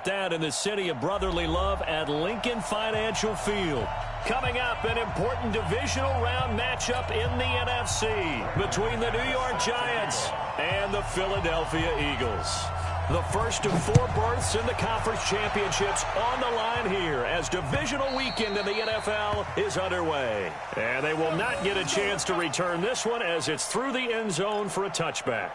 about that in the city of brotherly love at Lincoln Financial Field. Coming up, an important divisional round matchup in the NFC between the New York Giants and the Philadelphia Eagles. The first of 4 berths in the conference championships on the line here as divisional weekend in the NFL is underway. And they will not get a chance to return this one as it's through the end zone for a touchback.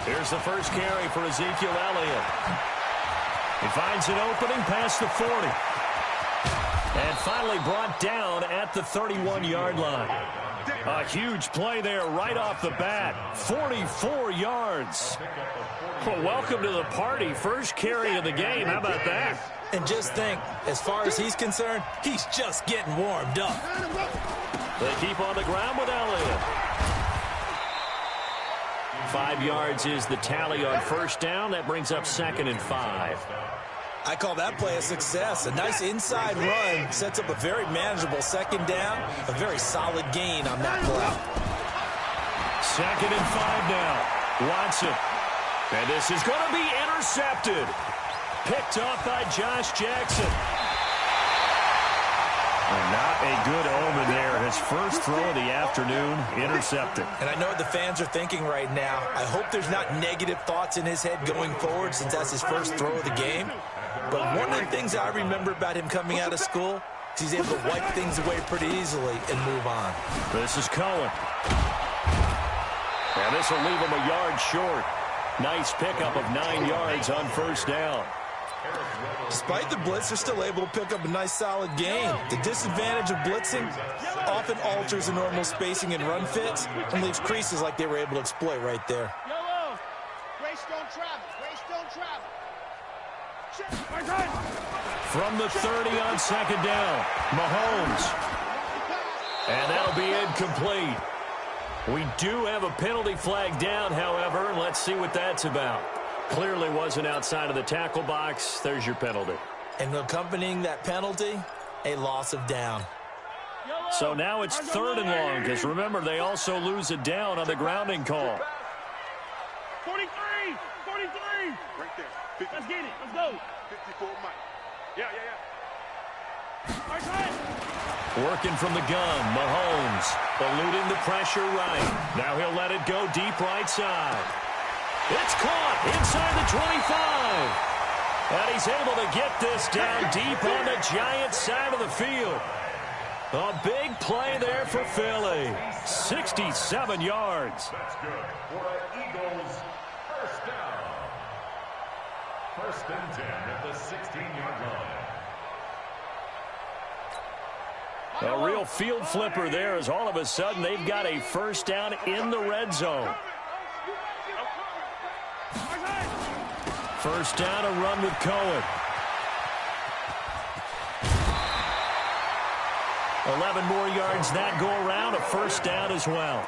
Here's the first carry for Ezekiel Elliott. He finds an opening past the 40. And finally brought down at the 31-yard line. A huge play there right off the bat. 44 yards. Well, welcome to the party. First carry of the game. How about that? And just think, as far as he's concerned, he's just getting warmed up. They keep on the ground with Elliott. 5 yards is the tally on first down. That brings up 2nd and 5. I call that play a success. A nice inside run sets up a very manageable second down. A very solid gain on that play. 2nd and 5 now. Watson. And this is going to be intercepted. Picked off by Josh Jackson. Not a good omen there. His first throw of the afternoon, intercepted. And I know what the fans are thinking right now. I hope there's not negative thoughts in his head going forward since that's his first throw of the game. But one of the things I remember about him coming out of school is he's able to wipe things away pretty easily and move on. This is Cohen. And this will leave him a yard short. Nice pickup of 9 yards on first down. Despite the blitz, they're still able to pick up a nice solid gain. The disadvantage of blitzing often alters the normal spacing and run fits and leaves creases like they were able to exploit right there. From the 30 on second down, Mahomes. And that'll be incomplete. We do have a penalty flag down, however, and let's see what that's about. Clearly wasn't outside of the tackle box. There's your penalty. And accompanying that penalty, a loss of down. So now it's 3rd and long, because remember, they also lose it down on the grounding call. 43! 43! Right there. 50. Let's get it. Let's go. 54, Mike. Yeah. Working from the gun, Mahomes. Eluding the pressure right. Now he'll let it go deep right side. It's caught inside the 25. And he's able to get this down deep on the Giants side of the field. A big play there for Philly. 67 yards. That's good for an Eagles first down. 1st and 10 at the 16-yard line. A real field flipper there as all of a sudden they've got a first down in the red zone. First down, a run with Cohen. 11 more yards that go around, a first down as well.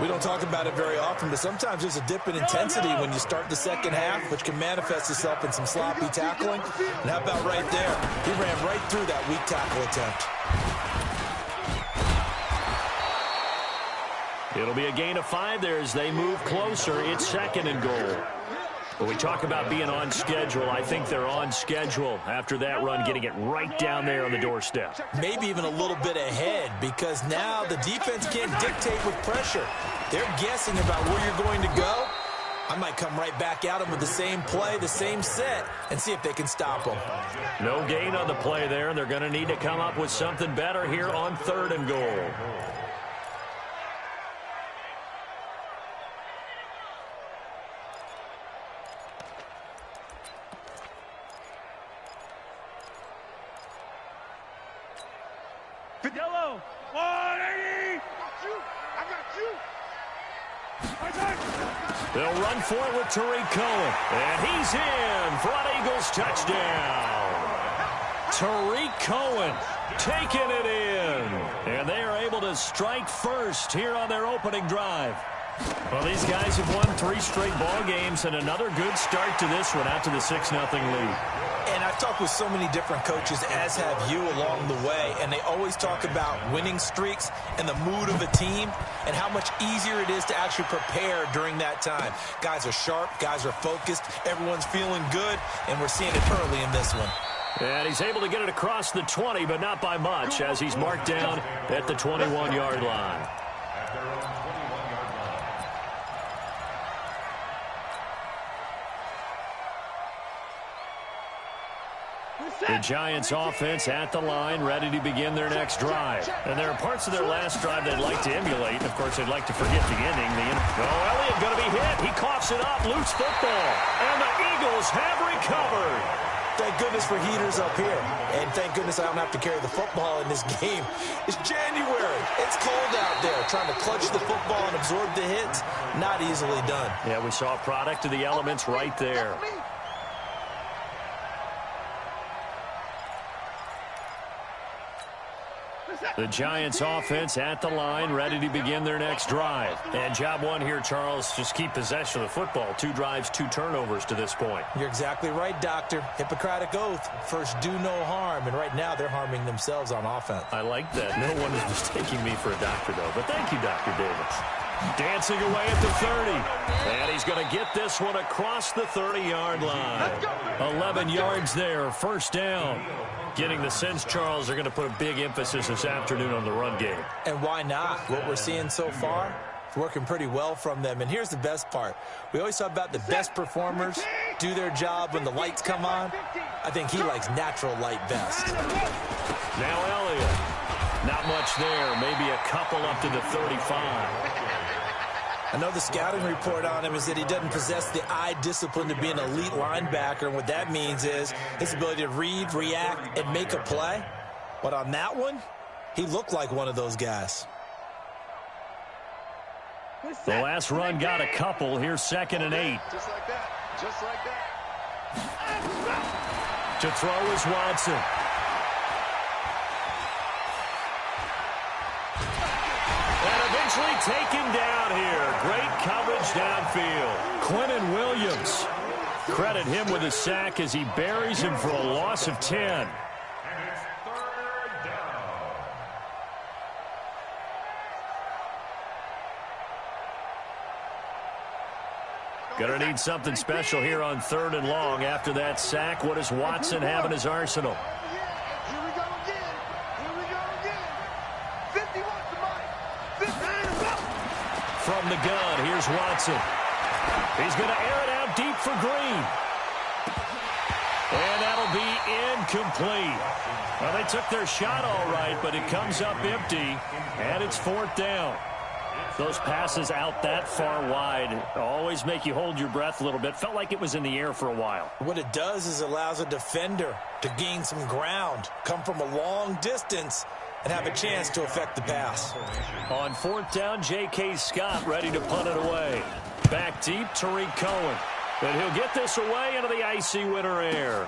We don't talk about it very often, but sometimes there's a dip in intensity when you start the second half, which can manifest itself in some sloppy tackling. And how about right there? He ran right through that weak tackle attempt. It'll be a gain of 5 there as they move closer. It's 2nd and goal. When we talk about being on schedule, I think they're on schedule after that run, getting it right down there on the doorstep. Maybe even a little bit ahead, because now the defense can't dictate with pressure. They're guessing about where you're going to go. I might come right back at them with the same play, the same set, and see if they can stop them. No gain on the play there, and they're going to need to come up with something better here on 3rd and goal. Yellow. 180. I got you. They'll run for it with Tariq Cohen. And he's in for an Eagles touchdown. Tariq Cohen taking it in. And they are able able to strike first here on their opening drive. Well, these guys have won 3 straight ball games, and another good start to this one out to the 6-0 lead. And I've talked with so many different coaches, as have you, along the way, and they always talk about winning streaks and the mood of a team and how much easier it is to actually prepare during that time. Guys are sharp, guys are focused, everyone's feeling good, and we're seeing it early in this one. And he's able to get it across the 20, but not by much, as he's marked down at the 21-yard line. The Giants offense at the line, ready to begin their next drive. And there are parts of their last drive they'd like to emulate. And, of course, they'd like to forget the ending. Elliott going to be hit. He coughs it up. Loose football. And the Eagles have recovered. Thank goodness for heaters up here. And thank goodness I don't have to carry the football in this game. It's January. It's cold out there. Trying to clutch the football and absorb the hits, not easily done. Yeah, we saw a product of the elements right there. The Giants offense at the line, ready to begin their next drive. And job one here, Charles, just keep possession of the football. 2 drives, 2 turnovers to this point. You're exactly right, Doctor. Hippocratic oath. First, do no harm. And right now, they're harming themselves on offense. I like that. No one is mistaking me for a doctor, though. But thank you, Dr. Davis. Dancing away at the 30. And he's going to get this one across the 30-yard line. 11 yards there, first down. Getting the sense, Charles, they're going to put a big emphasis this afternoon on the run game. And why not? What we're seeing so far, it's working pretty well from them. And here's the best part. We always talk about the best performers do their job when the lights come on. I think he likes natural light best. Now Elliott. Not much there. Maybe a couple up to the 35. I know the scouting report on him is that he doesn't possess the eye discipline to be an elite linebacker. And what that means is his ability to read, react, and make a play. But on that one, he looked like one of those guys. The last run got a couple. Here's 2nd and 8. Just like that. Just like that. To throw is Watson. Eventually taken down here. Great coverage downfield. Quinnen Williams. Credit him with a sack as he buries him for a loss of 10. And it's 3rd down. Going to need something special here on 3rd and long. After that sack, what does Watson have in his arsenal? Here we go again. Here we go again. 50 wants the money. 59 is up. From the gun, here's Watson. He's going to air it out deep for Green. And that'll be incomplete. Well, they took their shot all right, but it comes up empty, and it's 4th down. Those passes out that far wide always make you hold your breath a little bit. Felt like it was in the air for a while. What it does is allows a defender to gain some ground, come from a long distance, and have a chance to affect the pass. On 4th down, J.K. Scott ready to punt it away. Back deep, Tariq Cohen. And he'll get this away into the icy winter air.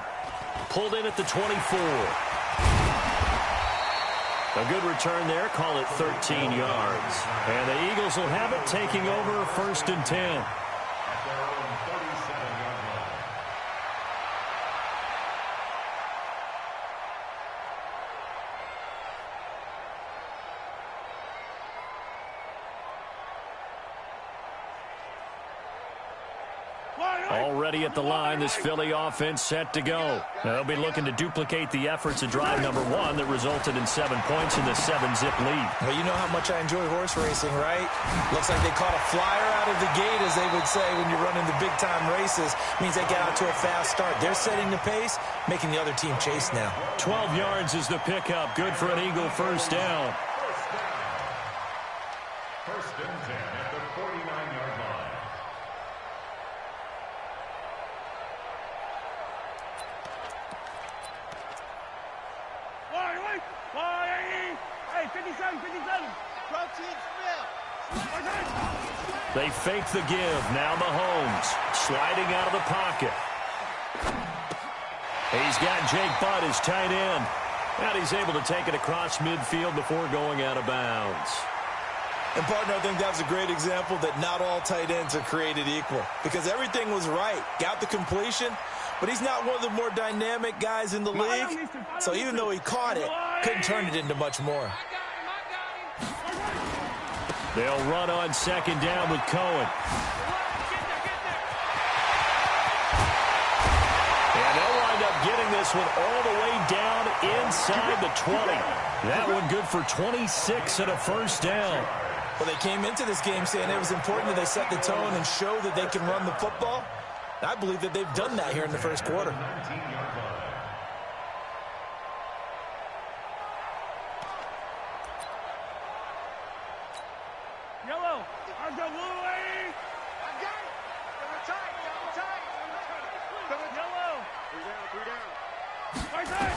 Pulled in at the 24. A good return there. Call it 13 yards. And the Eagles will have it, taking over 1st and 10. Already at the line, this Philly offense set to go. They'll be looking to duplicate the efforts of drive number 1 that resulted in 7 points in the 7-zip lead. Well, you know how much I enjoy horse racing, right? Looks like they caught a flyer out of the gate, as they would say when you're running the big-time races. Means they get out to a fast start. They're setting the pace, making the other team chase now. 12 yards is the pickup. Good for an Eagle first down. First and 10 at the 49-yard line. Hey, 57, 57. They fake the give. Now Mahomes sliding out of the pocket. He's got Jake Butt, his tight end. And he's able to take it across midfield before going out of bounds. And, partner, I think that was a great example that not all tight ends are created equal, because everything was right. Got the completion, but he's not one of the more dynamic guys in the league. So even though he caught it, couldn't turn it into much more. They'll run on second down with Cohen. And they'll wind up getting this one all the way down inside the 20. That one good for 26 and a first down. Well, they came into this game saying it was important that they set the tone and show that they can run the football. I believe that they've done that here in the first quarter. Yellow. I got blue, lady. I got it. Double tight. Double tight. Double yellow. Three down. Right side.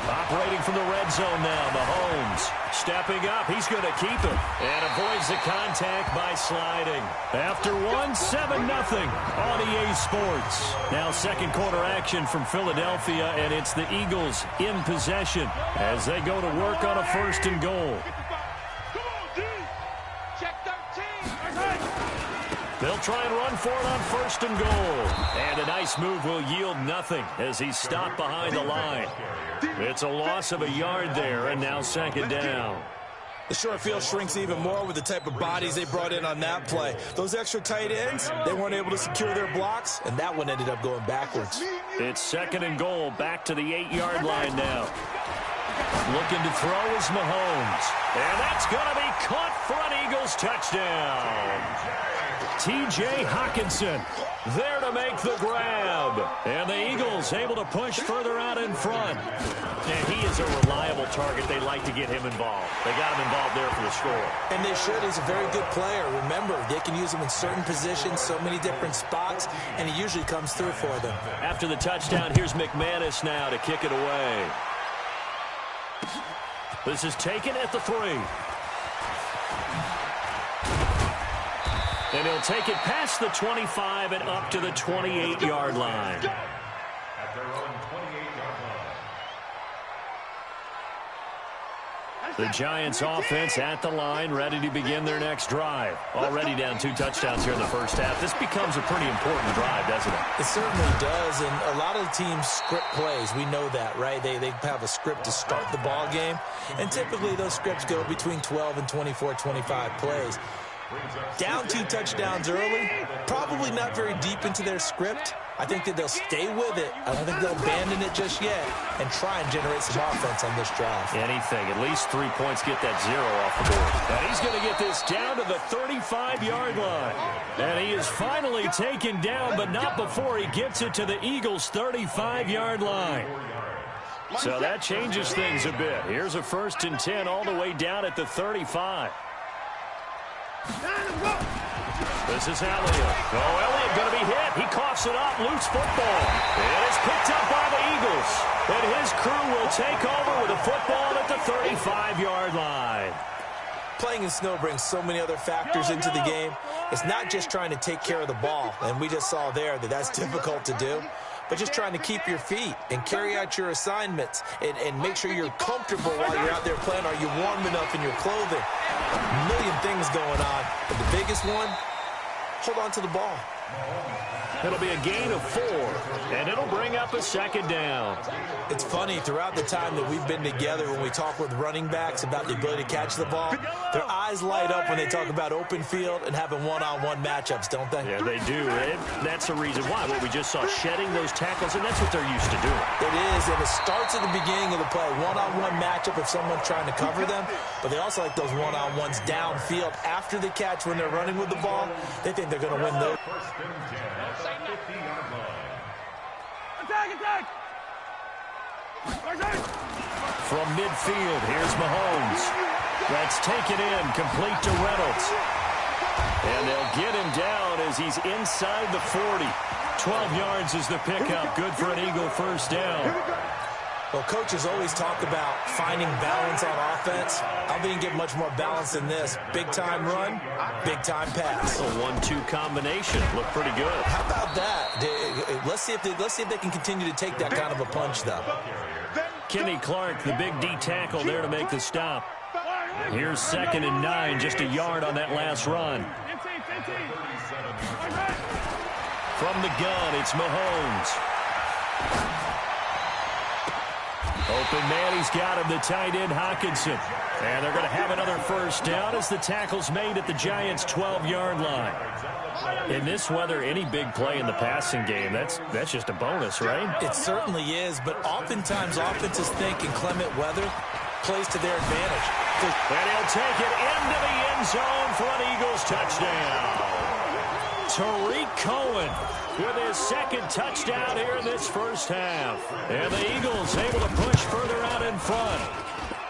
Operating from the red zone now, Mahomes. Stepping up, he's going to keep it. And avoids the contact by sliding. After one, 7-0 on EA Sports. Now second quarter action from Philadelphia, and it's the Eagles in possession as they go to work on a first and goal. Come on, D. Check 13. They'll try and run for it on first and goal. And a nice move will yield nothing as he's stopped behind the line. It's a loss of a yard there, and now second down. The short field shrinks even more with the type of bodies they brought in on that play. Those extra tight ends, they weren't able to secure their blocks, and that one ended up going backwards. It's second and goal, back to the 8-yard line now. Looking to throw is Mahomes. And that's going to be caught for an Eagles touchdown. T.J. Hockenson there to make the grab. And the Eagles able to push further out in front. And he is a reliable target. They like to get him involved. They got him involved there for the score. And they should. He's a very good player. Remember, they can use him in certain positions, so many different spots, and he usually comes through for them. After the touchdown, here's McManus now to kick it away. This is taken at the 3. And he'll take it past the 25 and up to the 28-yard line. At their own 28-yard line. The Giants offense at the line, ready to begin their next drive. Already down 2 touchdowns here in the first half. This becomes a pretty important drive, doesn't it? It certainly does, and a lot of teams script plays. We know that, right? They have a script to start the ball game, and typically those scripts go between 12 and 24, 25 plays. Down 2 touchdowns early, probably not very deep into their script. I think that they'll stay with it. I don't think they'll abandon it just yet and try and generate some offense on this drive. Anything. At least 3 points, get that 0 off the board. And he's going to get this down to the 35-yard line. And he is finally taken down, but not before he gets it to the Eagles' 35-yard line. So that changes things a bit. Here's a 1st and 10 all the way down at the 35. This is Elliott. Oh, Elliott going to be hit. He coughs it up. Loose football. And it's picked up by the Eagles. And his crew will take over with a football at the 35-yard line. Playing in snow brings so many other factors into the game. It's not just trying to take care of the ball, and we just saw there that that's difficult to do, but just trying to keep your feet and carry out your assignments and make sure you're comfortable while you're out there playing. Are you warm enough in your clothing? A million things going on, but the biggest one, hold on to the ball. It'll be a gain of 4, and it'll bring up a second down. It's funny, throughout the time that we've been together, when we talk with running backs about the ability to catch the ball, their eyes light up when they talk about open field and having one-on-one matchups, don't they? Yeah, they do. That's the reason why. What we just saw, shedding those tackles, and that's what they're used to doing. It is, and it starts at the beginning of the play. One-on-one matchup if someone's trying to cover them, but they also like those one-on-ones downfield after the catch when they're running with the ball. They think they're going to win those. Attack! From midfield, here's Mahomes. That's taken in, complete to Reynolds. And they'll get him down as he's inside the 40. 12 yards is the pickup. Good for an Eagle first down. Well, coaches always talk about finding balance on offense. I don't think you can get much more balance than this. Big-time run, big-time pass. A 1-2 combination. Looked pretty good. How about that? Let's see if they can continue to take that kind of a punch, though. Kenny Clark, the big D tackle there to make the stop. Here's 2nd and 9, just a yard on that last run. From the gun, it's Mahomes. Open man, he's got him, the tight end, Hockenson. And they're going to have another first down as the tackle's made at the Giants' 12-yard line. In this weather, any big play in the passing game, that's just a bonus, right? It certainly is, but oftentimes offenses think inclement weather plays to their advantage. And he'll take it into the end zone for an Eagles touchdown. Tariq Cohen with his 2nd touchdown here in this first half. And the Eagles able to push further out in front.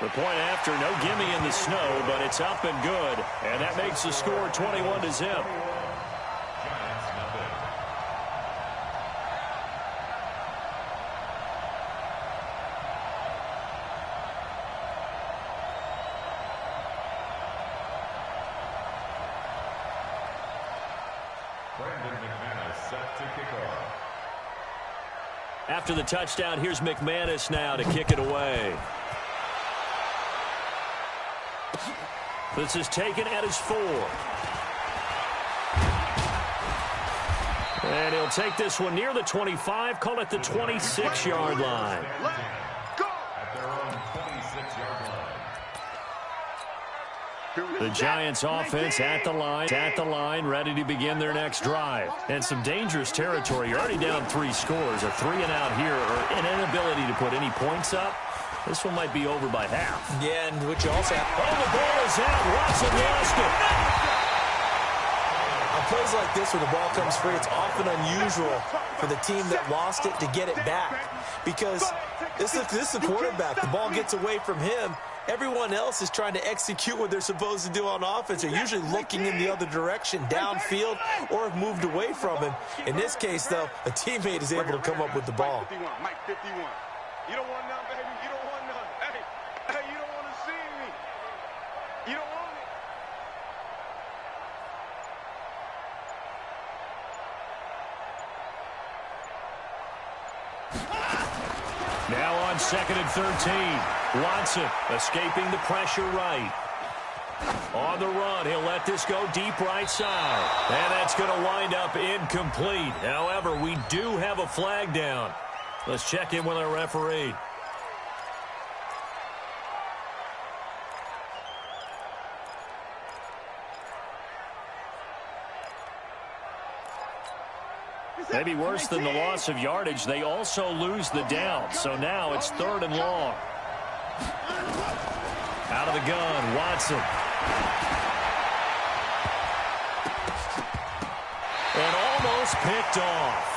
The point after, no gimme in the snow, but it's up and good. And that makes the score 21-0. After the touchdown, here's McManus now to kick it away. This is taken at his 4. And he'll take this one near the 25, call it the 26-yard line. The Giants offense at the line, ready to begin their next drive. And some dangerous territory. You're already down 3 scores. A 3-and-out here, or an inability to put any points up. This one might be over by half. Yeah, and which also... Oh, the ball is out. Watson lost it. On plays like this where the ball comes free, it's often unusual for the team that lost it to get it back. Because this is the quarterback. The ball gets away from him. Everyone else is trying to execute what they're supposed to do on offense. They're usually looking in the other direction, downfield, or have moved away from him. In this case, though, a teammate is able to come up with the ball. Mike 51. You don't want none, baby. You don't want none. Hey, you don't want to see me. You don't want it. Now on 2nd and 13. Watson escaping the pressure right. On the run, he'll let this go deep right side. And that's going to wind up incomplete. However, we do have a flag down. Let's check in with our referee. Maybe worse than the loss of yardage, they also lose the down. So now it's 3rd and long. Out of the gun, Watson. And almost picked off.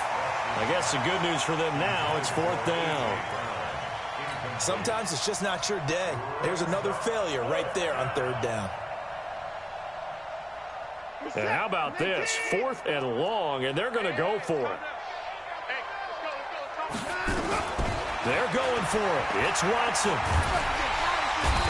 I guess the good news for them now, it's 4th down. Sometimes it's just not your day. There's another failure right there on 3rd down. And how about this? 4th and long, and they're going to go for it. They're going for it. It's Watson.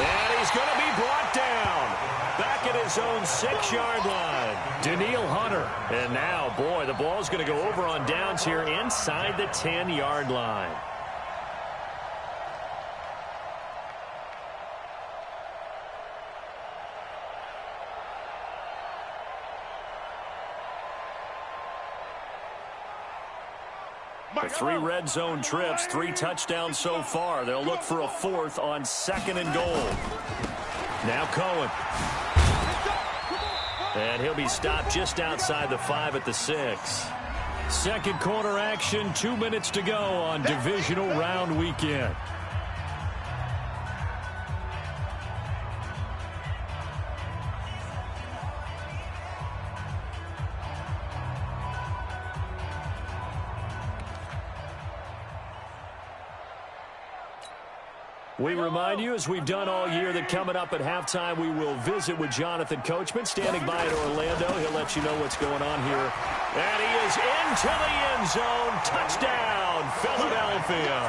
And he's going to be brought down. Back at his own 6-yard line. Danielle Hunter. And now, boy, the ball's going to go over on downs here inside the 10-yard line. The 3 red zone trips, 3 touchdowns so far. They'll look for a 4th on 2nd and goal. Now Cohen. And he'll be stopped just outside the 5 at the 6. Second quarter action, 2 minutes to go on divisional round weekend. We remind you, as we've done all year, that coming up at halftime, we will visit with Jonathan Coachman, standing by at Orlando. He'll let you know what's going on here. And he is into the end zone. Touchdown, Philadelphia.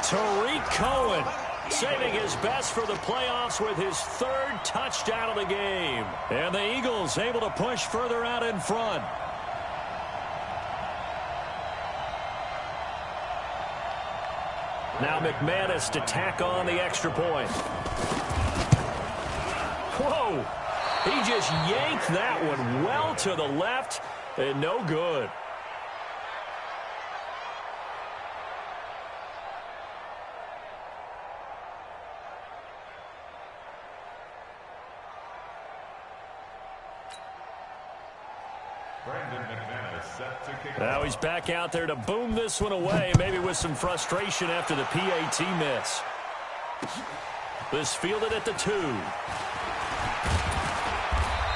Tariq Cohen saving his best for the playoffs with his 3rd touchdown of the game. And the Eagles able to push further out in front. Now McManus to tack on the extra point. Whoa! He just yanked that one well to the left, and no good. Now he's back out there to boom this one away, maybe with some frustration after the PAT miss. This fielded at the 2.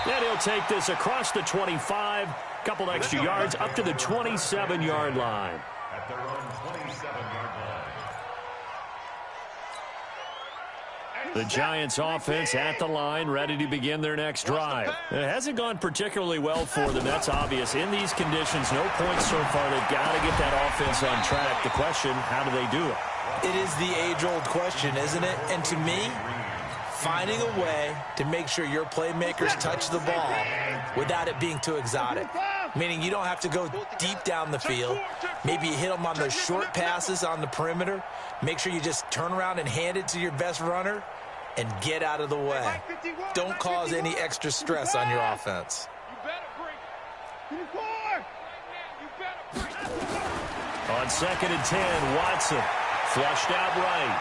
Then he'll take this across the 25, couple extra yards up to the 27-yard line. At their own 27-yard line. The Giants offense at the line, ready to begin their next drive. It hasn't gone particularly well for them. That's obvious. In these conditions, no points so far. They've got to get that offense on track. The question, how do they do it? It is the age-old question, isn't it? And to me, finding a way to make sure your playmakers touch the ball without it being too exotic. Meaning you don't have to go deep down the field. Maybe you hit them on those short passes on the perimeter. Make sure you just turn around and hand it to your best runner and get out of the way. Don't cause any extra stress on your offense. On 2nd and 10, Watson flushed out right.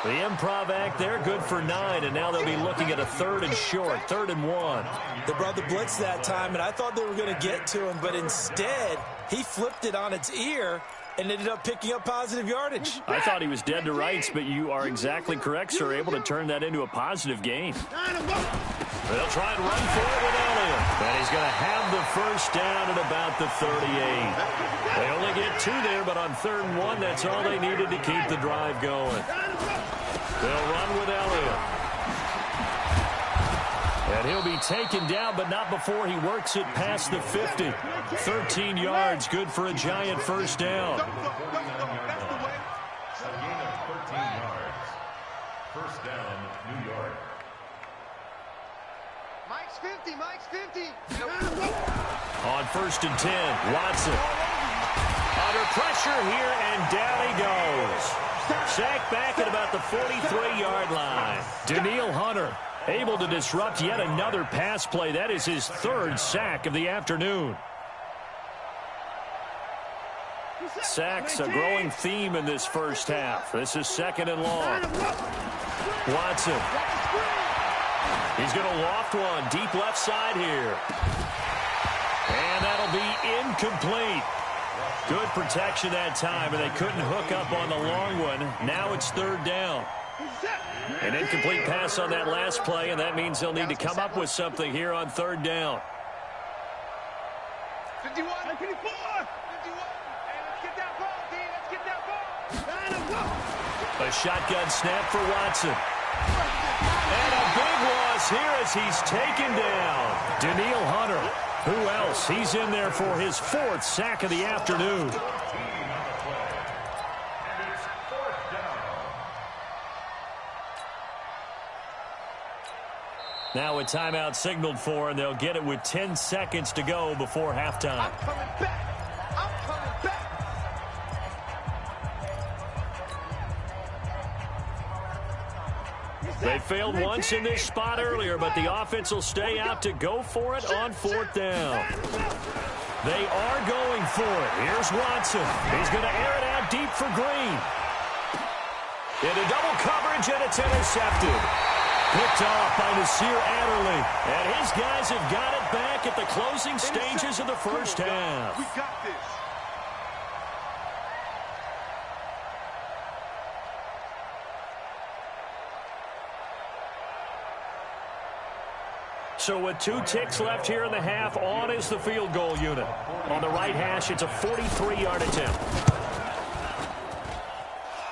The improv act there, good for 9, and now they'll be looking at a 3rd and short, 3rd and 1. They brought the blitz that time, and I thought they were going to get to him, but instead, he flipped it on its ear and ended up picking up positive yardage. I thought he was dead to rights, but you are exactly correct, sir. Able to turn that into a positive gain. They'll try and run for it with Elliott. And he's going to have the first down at about the 38. They only get 2 there, but on 3rd and 1, that's all they needed to keep the drive going. They'll run with Elliott. And he'll be taken down, but not before he works it past the 50. 13 yards, good for a Giant first down. A gain of 13 yards. First down, New York. Mike's 50, Mike's 50. On 1st and 10, Watson. Under pressure here, and down he goes. Sacked back at about the 43-yard line. Danielle Hunter able to disrupt yet another pass play. That is his 3rd sack of the afternoon. Sacks a growing theme in this first half. This is 2nd and long. Watson. He's going to loft one deep left side here. And that'll be incomplete. Good protection that time, and they couldn't hook up on the long one. Now it's 3rd down. An incomplete pass on that last play, and that means they'll need to come up with something here on 3rd down. 51, 54, 51. Hey, let's get that ball, D. Let's get that ball. A shotgun snap for Watson. And a big loss here as he's taken down. Danielle Hunter. Who else? He's in there for his 4th sack of the afternoon. Now a timeout signaled for, and they'll get it with 10 seconds to go before halftime. I'm coming back. I'm coming back. They failed once in this spot earlier, but the offense will stay out to go for it on 4th down. They are going for it. Here's Watson. He's going to air it out deep for Green. Into double coverage, and it's intercepted. Picked off by Nasir Adderley. And his guys have got it back at the closing stages of the first half. We got this. So with 2 ticks left here in the half, on is the field goal unit. On the right hash, it's a 43-yard attempt.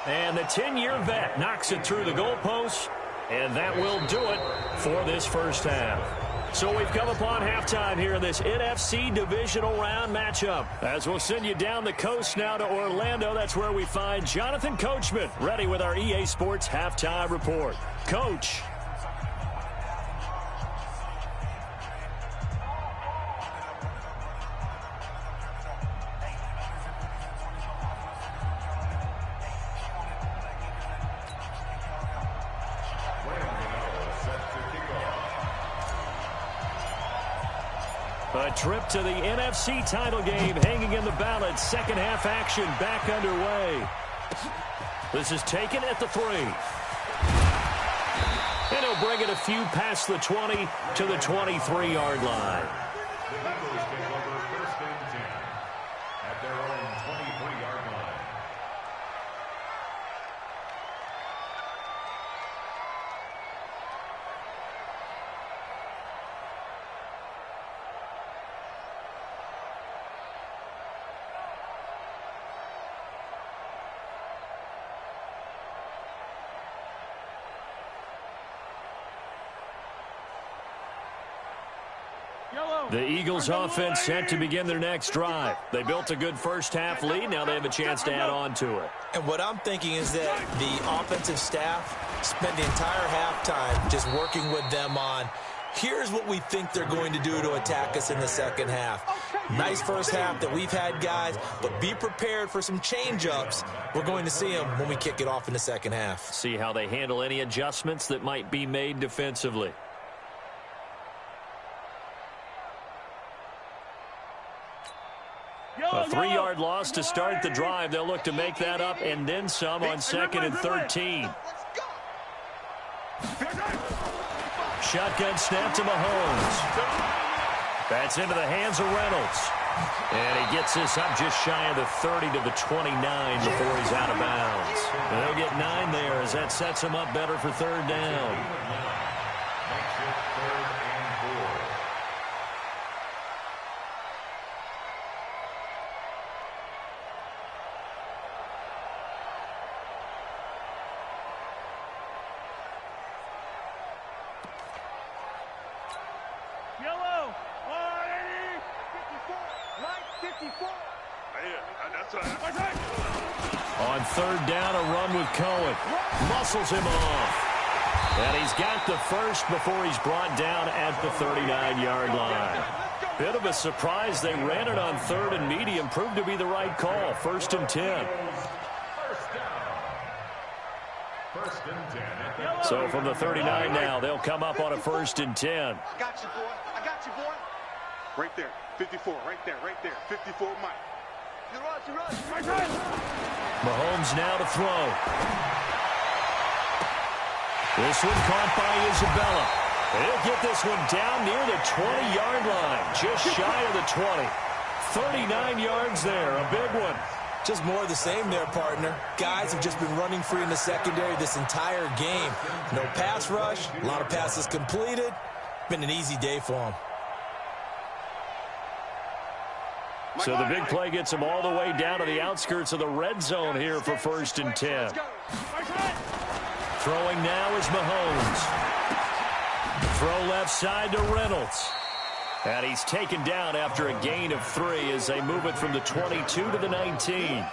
And the 10-year vet knocks it through the goalpost, and that will do it for this first half. So we've come upon halftime here in this NFC divisional round matchup. As we'll send you down the coast now to Orlando, that's where we find Jonathan Coachman, ready with our EA Sports halftime report. Coach. A trip to the NFC title game hanging in the balance. Second half action back underway. This is taken at the 3. And he'll bring it a few past the 20 to the 23-yard line. The Eagles take over first and 10 at their own 23-yard line. The Eagles offense set to begin their next drive. They built a good first half lead. Now they have a chance to add on to it. And what I'm thinking is that the offensive staff spent the entire halftime just working with them on, here's what we think they're going to do to attack us in the second half. Nice first half that we've had, guys, but be prepared for some change-ups. We're going to see them when we kick it off in the second half. See how they handle any adjustments that might be made defensively. A 3-yard loss to start the drive. They'll look to make that up and then some on 2nd and 13. Shotgun snap to Mahomes. That's into the hands of Reynolds. And he gets this up just shy of the 30 to the 29 before he's out of bounds. And they'll get 9 there as that sets him up better for 3rd down. On 3rd down, a run with Cohen. Muscles him off. And he's got the first before he's brought down at the 39-yard line. Bit of a surprise. They ran it on 3rd and medium. Proved to be the right call. 1st and 10. So from the 39 now, they'll come up on a 1st and 10. I got you, boy. I got you, boy. Right there. 54. Right there. Right there. 54, Mike. You run. Mahomes now to throw. This one caught by Isabella. He'll get this one down near the 20-yard line, just shy of the 20. 39 yards there, a big one. Just more of the same there, partner. Guys have just been running free in the secondary this entire game. No pass rush, a lot of passes completed. Been an easy day for them. So the big play gets him all the way down to the outskirts of the red zone here for 1st and 10. Throwing now is Mahomes. Throw left side to Reynolds. And he's taken down after a gain of 3 as they move it from the 22 to the 19.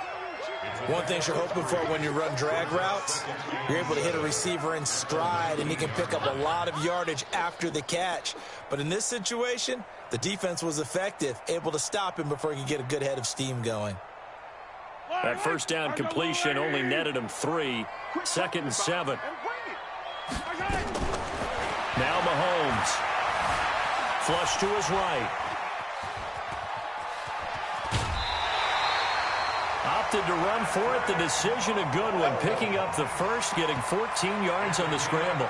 One thing you're hoping for when you run drag routes, you're able to hit a receiver in stride, and he can pick up a lot of yardage after the catch. But in this situation, the defense was effective, able to stop him before he could get a good head of steam going. That 1st down completion only netted him 3. 2nd and 7. Now Mahomes. Flush to his right. Opted to run for it. The decision a good one. Picking up the first, getting 14 yards on the scramble.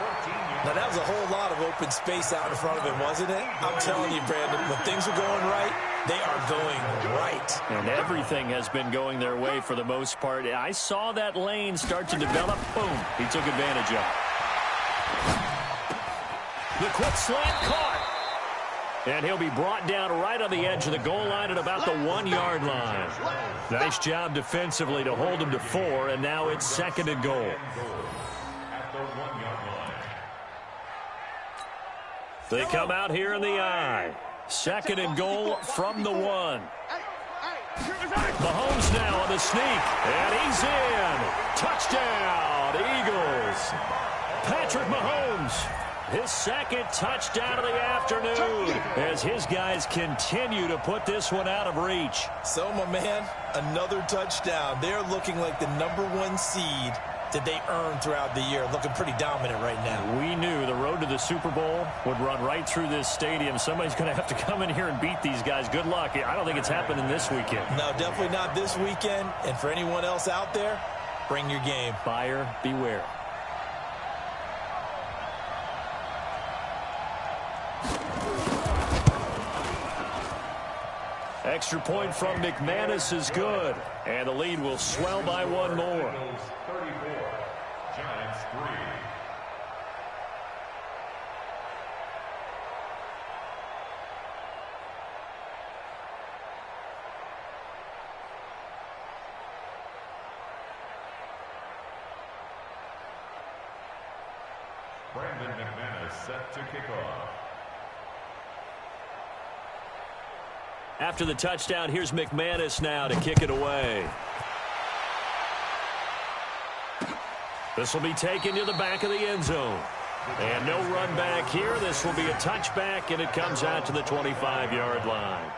Now, that was a whole lot of open space out in front of him, wasn't it? I'm telling you, Brandon, when things are going right, they are going right. And everything has been going their way for the most part. I saw that lane start to develop. Boom. He took advantage of it. The quick slant caught. And he'll be brought down right on the edge of the goal line at about the 1-yard line. Nice job defensively to hold him to 4, and now it's 2nd and goal. They come out here in the I. 2nd and goal from the 1. Mahomes now on the sneak, and he's in. Touchdown, Eagles. Patrick Mahomes. His 2nd touchdown of the afternoon as his guys continue to put this one out of reach. So, my man, another touchdown. They're looking like the #1 seed that they earned throughout the year. Looking pretty dominant right now. We knew the road to the the Super Bowl would run right through this stadium. Somebody's going to have to come in here and beat these guys. Good luck. I don't think it's happening this weekend. No, definitely not this weekend. And for anyone else out there, bring your game. Buyer beware. Extra point from McManus is good. And the lead will swell by one more. 34, Giants 3. Brandon McManus set to kick off. After the touchdown, here's McManus now to kick it away. This will be taken to the back of the end zone. And no run back here. This will be a touchback, and it comes out to the 25-yard line.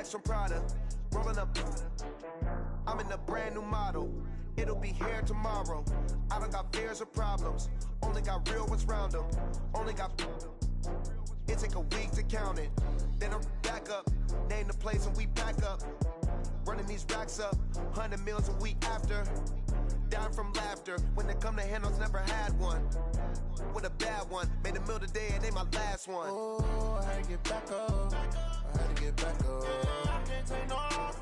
From Prada, rolling up. I'm in a brand new model. It'll be here tomorrow. I don't got fears or problems. Only got real ones round them. Only got. It take a week to count it. Then I'm back up. Name the place and we back up. Running these racks up. 100 meals a week after. Down from laughter. When it come to handles, never had one. With a bad one. Made a meal today and they my last one. Oh, I had to get back up. I had to get back up. I can't take no loss.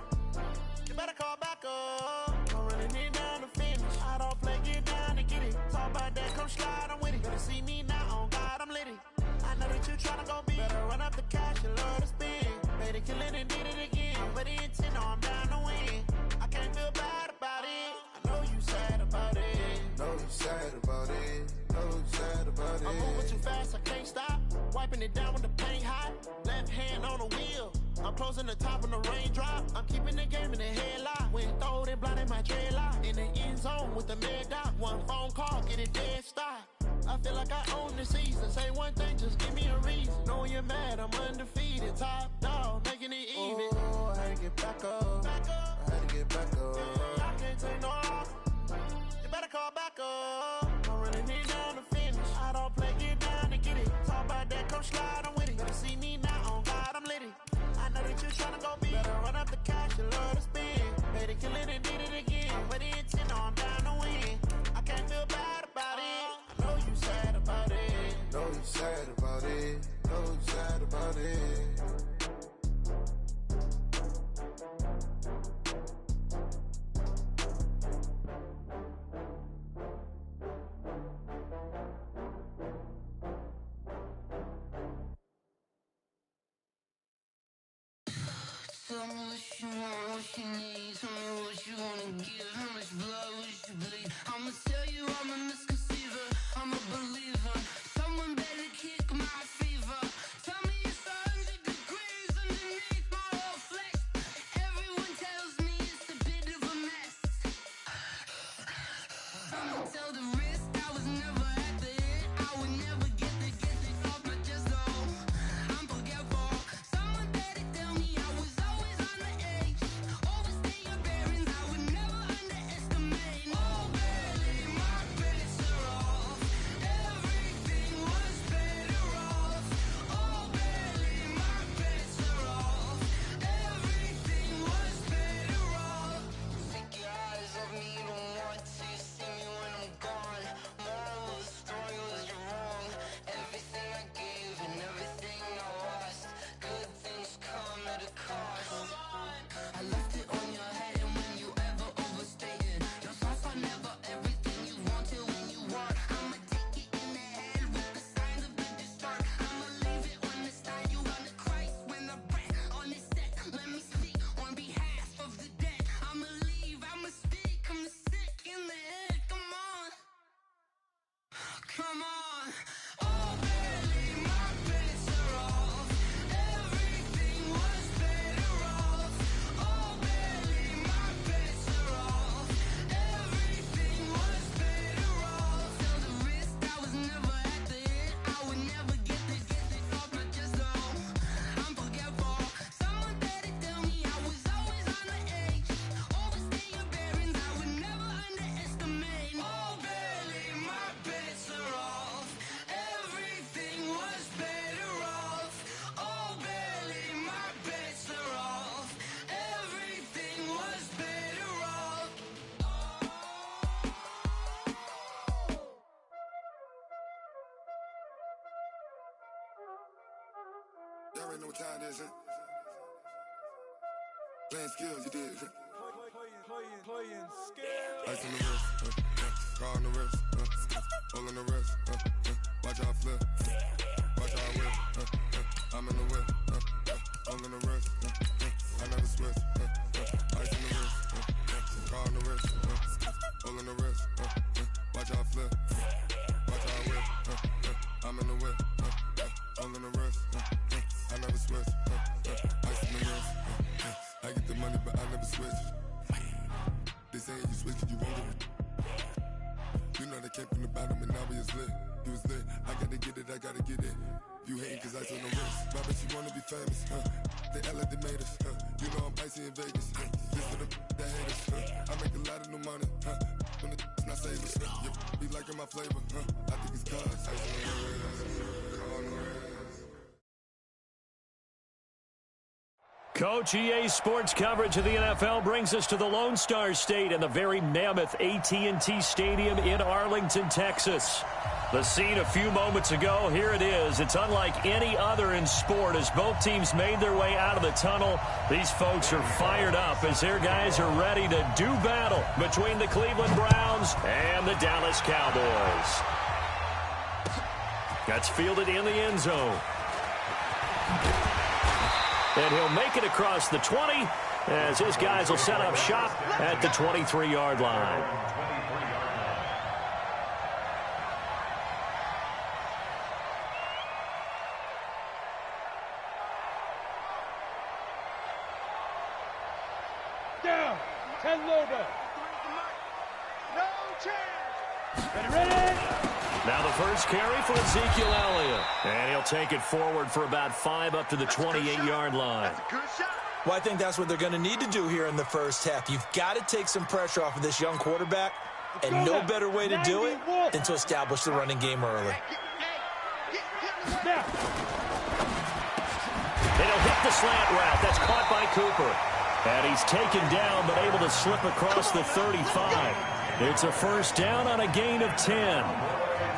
You better call back up. I'm running it down to finish. I don't play, get down to get it. Talk about that, come slide, I'm with it. Better see me now, on God, I'm litty. I know that you tryna go big. Better run up the cash, you love to spend. Made it, kill it, and did it again. But the intent, no, I'm down to win. I can't feel bad about it. I know you sad about it. Know you sad about it. Know you sad about it. I'm moving too fast, I can't stop. Wiping it down with the paint hot. Left hand on the wheel. I'm closing the top on the raindrop. I'm keeping the game in the headlock. When throwed and blinded my dreadlock. In the end zone with the mad dot. One phone call, get it dead stop. I feel like I own the season. Say one thing, just give me a reason. Knowing you're mad, I'm undefeated. Top dog, making it even. Oh, I had to get back up. I had to get back up. I can't take no loss. You better call back up. I'm running it down to finish. I don't play, get down to get it. Talk about that, come slide, I'm with it. Better see me now, on God, I'm litty. I know that you're tryna go big. Better run up the cash, you love to spend. Made it, kill it, and did it again. But the intent, no, I'm down to win. I can't feel bad about it. I know you sad about it. Know you sad about it. Know you sad about it. Tell me what you want, what you need. Tell me what you wanna give. How much blood would you bleed? I'ma tell you I'm a misconceiver. I'm a believer. Someone better kick my fever. Tell me it's 100 degrees underneath my whole flesh. Everyone tells me it's a bit of a mess. I'ma tell the risk I was never at the Come on. Oh, barely, my bets are off. Everything was better off. Oh, barely, my bets are off. Everything was better off. Till the wrist, I was never at the hit. I would never get this off my chest, though. I'm forgetful. Someone better tell me I was always on the edge. Overstay your bearings, I would never underestimate. Oh, barely, my bets are off. Everything was better off. Oh, barely, my bets are off. Everything was better off. Y'all already know what time it is, huh? Playing skills, you did. Playing skills. Ice on the wrist, car on the wrist, hole on the wrist, watch how I flip, watch how I whip, I'm in the whip, hole on the wrist, I never switch, ice on the wrist, car on the wrist, hole on the wrist, watch how I flip, watch how I whip, I'm in the whip, hole on the wrist, I never switch, ice on the wrist, I get the money but I never switch. They saying you switch and you won't get it. You know they came from the bottom and now we is lit. You was lit, I gotta get it, I gotta get it. You hating cause ice on the wrist. I bet you wanna be famous, They act like they made us, You know I'm icy in Vegas, This for the that hate us, I make a lot of new money, When the not savers, You be liking my flavor, I think it's cause ice on the wrist, car on the wrist. Coach, EA Sports coverage of the NFL brings us to the Lone Star State and the very mammoth AT&T Stadium in Arlington, Texas. The scene a few moments ago, here it is. It's unlike any other in sport as both teams made their way out of the tunnel. These folks are fired up as their guys are ready to do battle between the Cleveland Browns and the Dallas Cowboys. That's fielded in the end zone. And he'll make it across the 20 as his guys will set up shop at the 23-yard line. Down. 10 logo. No chance. Ready? Now the first carry for Ezekiel Elliott. And he'll take it forward for about 5 up to the 28-yard line. Well, I think that's what they're going to need to do here in the first half. You've got to take some pressure off of this young quarterback, and no better way to do it than to establish the running game early. And he'll hit the slant route. That's caught by Cooper. And he's taken down, but able to slip across the 35. It's a first down on a gain of 10.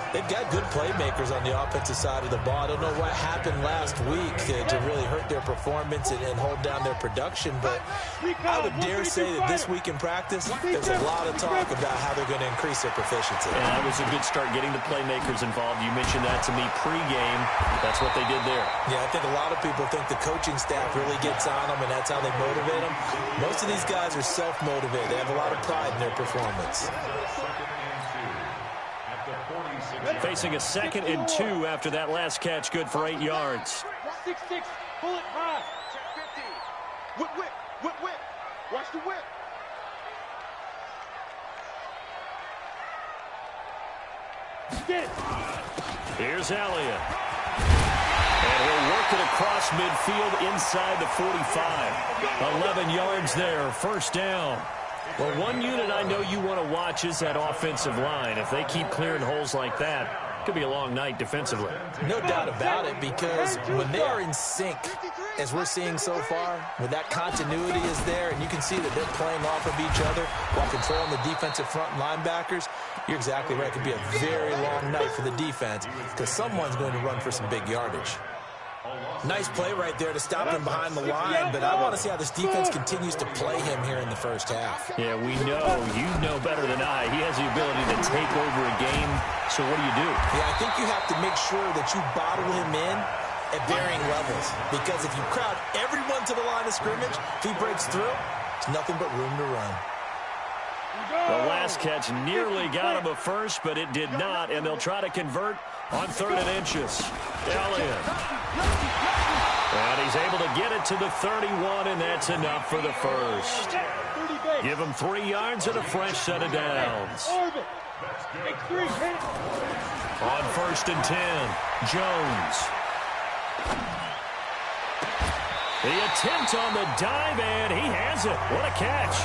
They've got good playmakers on the offensive side of the ball. I don't know what happened last week to really hurt their performance and hold down their production, but I would dare say that this week in practice, there's a lot of talk about how they're going to increase their proficiency. And that was a good start getting the playmakers involved. You mentioned that to me pregame. That's what they did there. Yeah, I think a lot of people think the coaching staff really gets on them, and that's how they motivate them. Most of these guys are self-motivated. They have a lot of pride in their performance. Facing a 2nd and 2 after that last catch, good for 8 yards. 6-6, pull it high. Check 50. Whip. Watch the whip. Get it. Here's Elliott. And he'll work it across midfield inside the 45. 11 yards there, first down. Well, one unit I know you want to watch is that offensive line. If they keep clearing holes like that, it could be a long night defensively. No doubt about it, because when they are in sync, as we're seeing so far, when that continuity is there, and you can see that they're playing off of each other while controlling the defensive front linebackers, you're exactly right. It could be a very long night for the defense because someone's going to run for some big yardage. Nice play right there to stop him behind the line, but I want to see how this defense continues to play him here in the first half. Yeah, we know. You know better than I. He has the ability to take over a game, so what do you do? Yeah, I think you have to make sure that you bottle him in at varying levels, because if you crowd everyone to the line of scrimmage, if he breaks through, it's nothing but room to run. The last catch nearly got him a first, but it did not, and they'll try to convert on 3rd and inches. Elliott. And he's able to get it to the 31, and that's enough for the first. Give him 3 yards and a fresh set of downs. On 1st and 10, Jones. The attempt on the dive, and he has it. What a catch.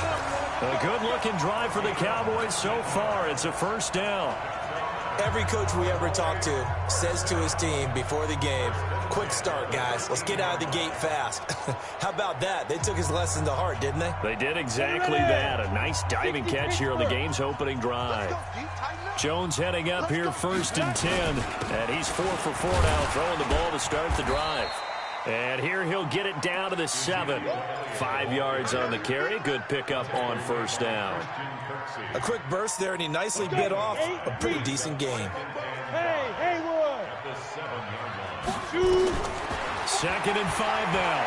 A good-looking drive for the Cowboys so far. It's a first down. Every coach we ever talk to says to his team before the game, quick start, guys. Let's get out of the gate fast. How about that? They took his lesson to heart, didn't they? They did exactly that. A nice diving catch here on the game's opening drive. Jones heading up here 1st and 10. And he's 4 for 4 now, throwing the ball to start the drive. And here he'll get it down to the 7. 5 yards on the carry. Good pickup on first down. A quick burst there, and he nicely bit off a pretty decent gain. Hey, Haywood. 2nd and 5 now.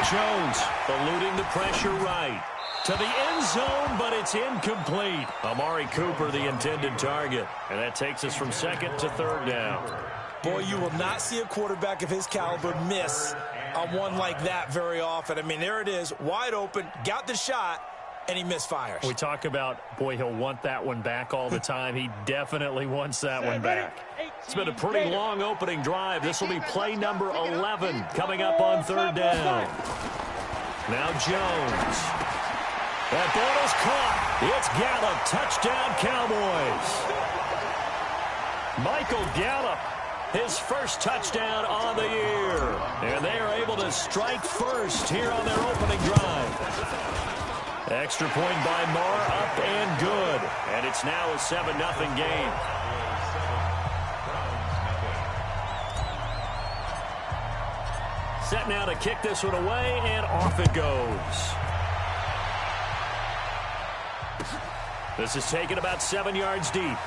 Jones eluding the pressure right. To the end zone, but it's incomplete. Amari Cooper, the intended target. And that takes us from 2nd to 3rd down. Boy, you will not see a quarterback of his caliber miss on one like that very often. I mean, there it is, wide open, got the shot, and he misfires. We talk about, boy, he'll want that one back all the time. He definitely wants that one back. It's been a pretty long opening drive. This will be play number 11 coming up on 3rd down. Now Jones. That ball is caught. It's Gallup. Touchdown, Cowboys. Michael Gallup, his first touchdown on the year. And they are able to strike first here on their opening drive. Extra point by Marr, up and good. And it's now a 7-0 game. Set now to kick this one away, and off it goes. This is taken about 7 yards deep.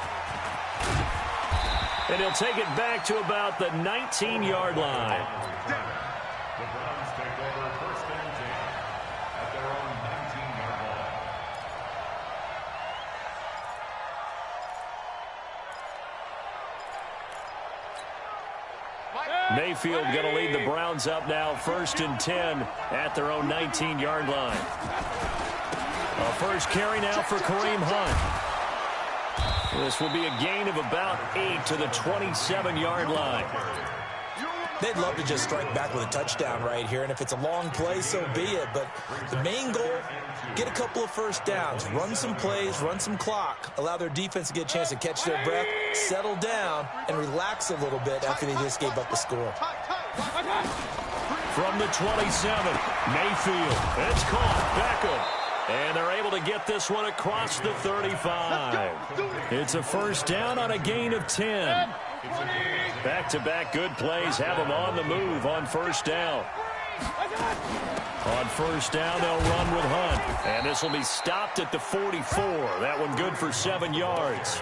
And he'll take it back to about the 19-yard line. The Browns take over 1st and 10 at their own 19-yard line. Mayfield going to lead the Browns up now, 1st and 10 at their own 19-yard line. A first carry now for Kareem Hunt. This will be a gain of about 8 to the 27-yard line. They'd love to just strike back with a touchdown right here, and if it's a long play, so be it. But the main goal, get a couple of first downs, run some plays, run some clock, allow their defense to get a chance to catch their breath, settle down, and relax a little bit after they just gave up the score. From the 27, Mayfield. It's caught. Beckham. And they're able to get this one across the 35. It's a first down on a gain of 10. Back-to-back good plays have them on the move on first down. On first down, they'll run with Hunt. And this will be stopped at the 44. That one good for 7 yards.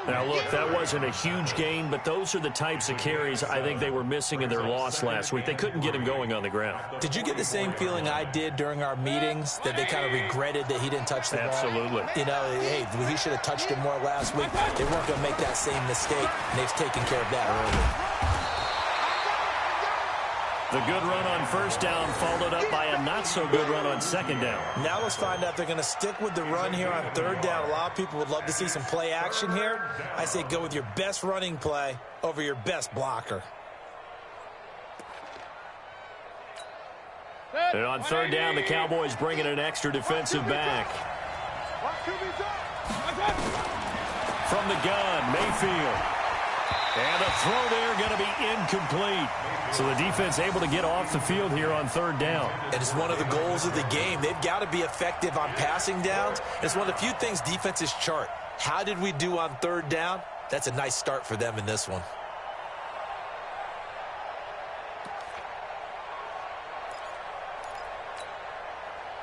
Now, look, that wasn't a huge gain, but those are the types of carries I think they were missing in their loss last week. They couldn't get him going on the ground. Did you get the same feeling I did during our meetings, that they kind of regretted that he didn't touch the ball? Absolutely. You know, hey, he should have touched it more last week. They weren't going to make that same mistake, and they've taken care of that early. The good run on first down followed up by a not-so-good run on second down. Now let's find out if they're going to stick with the run here on third down. A lot of people would love to see some play action here. I say go with your best running play over your best blocker. And on third down, the Cowboys bringing an extra defensive back. From the gun, Mayfield. And a throw there going to be incomplete. So the defense able to get off the field here on third down. And it's one of the goals of the game. They've got to be effective on passing downs. It's one of the few things defenses chart. How did we do on third down? That's a nice start for them in this one.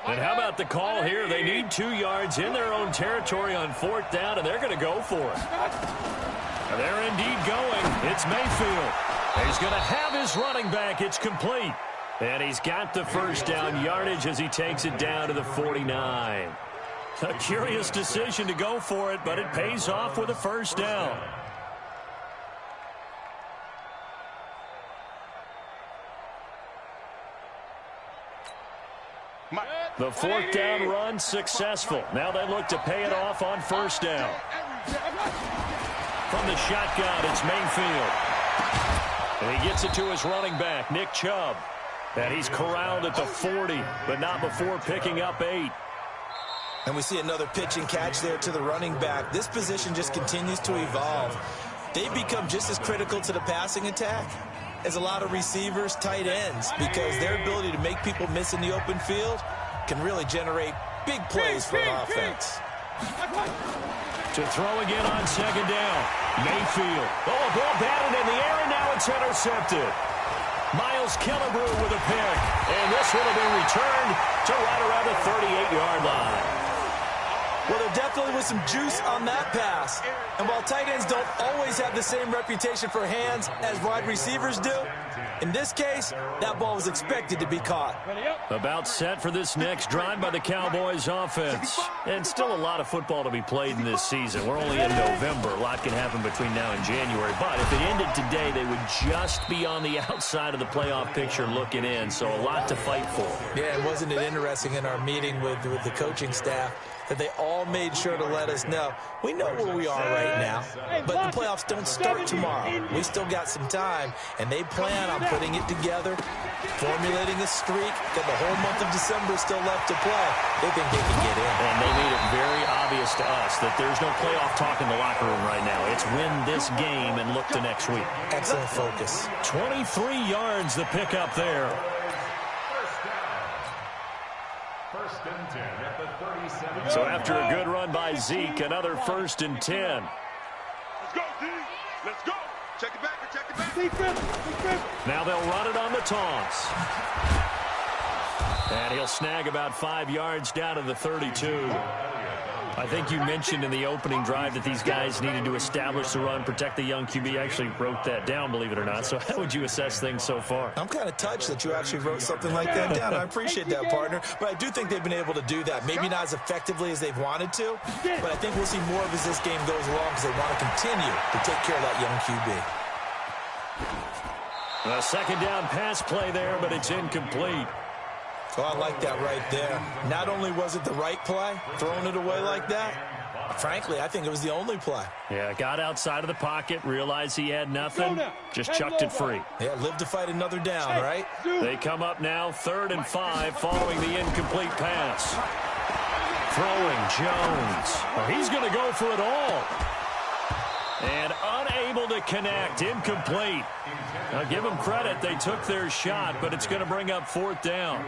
And how about the call here? They need 2 yards in their own territory on fourth down, and they're going to go for it. And they're indeed going. It's Mayfield. He's going to have his running back. It's complete. And he's got the first down yardage as he takes it down to the 49. A curious decision to go for it, but it pays off with a first down. The fourth down run successful. Now they look to pay it off on first down. From the shotgun, it's Mayfield. And he gets it to his running back, Nick Chubb. And he's corralled at the 40, but not before picking up 8. And we see another pitch and catch there to the running back. This position just continues to evolve. They've become just as critical to the passing attack as a lot of receivers, tight ends, because their ability to make people miss in the open field can really generate big plays for an offense. To throw again on second down. Mayfield. Oh, a ball batted in the air, and now it's intercepted. Miles Killebrew with a pick. And this one will be returned to right around the 38-yard line. Well, there definitely was some juice on that pass. And while tight ends don't always have the same reputation for hands as wide receivers do, in this case, that ball was expected to be caught. About set for this next drive by the Cowboys offense. And still a lot of football to be played in this season. We're only in November. A lot can happen between now and January. But if it ended today, they would just be on the outside of the playoff picture looking in. So a lot to fight for. Yeah, and wasn't it interesting in our meeting with the coaching staff that they all made sure to let us know, we know where we are right now, but the playoffs don't start tomorrow. We still got some time, and they plan on putting it together, formulating a streak that the whole month of December is still left to play. They think they can get in. And they made it very obvious to us that there's no playoff talk in the locker room right now. It's win this game and look to next week. Excellent focus. 23 yards the pickup there. First and 10 at the 37. So after a good run by Zeke, another 1st and 10. Let's go, D. Let's go. Check it back. Check it back. Now they'll run it on the toss. And he'll snag about 5 yards down to the 32. I think you mentioned in the opening drive that these guys needed to establish the run, protect the young QB. I actually wrote that down, believe it or not. So how would you assess things so far? I'm kind of touched that you actually wrote something like that down. I appreciate that, partner. But I do think they've been able to do that. Maybe not as effectively as they've wanted to, but I think we'll see more of as this game goes along because they want to continue to take care of that young QB. A second down pass play there, but it's incomplete. Oh, I like that right there. Not only was it the right play, throwing it away like that, frankly, I think it was the only play. Yeah, got outside of the pocket, realized he had nothing, just chucked it free. Yeah, live to fight another down, right? They come up now 3rd and 5 following the incomplete pass. Throwing Jones. Oh, he's going to go for it all. And unable to connect, incomplete. Now give them credit, they took their shot, but it's going to bring up 4th down.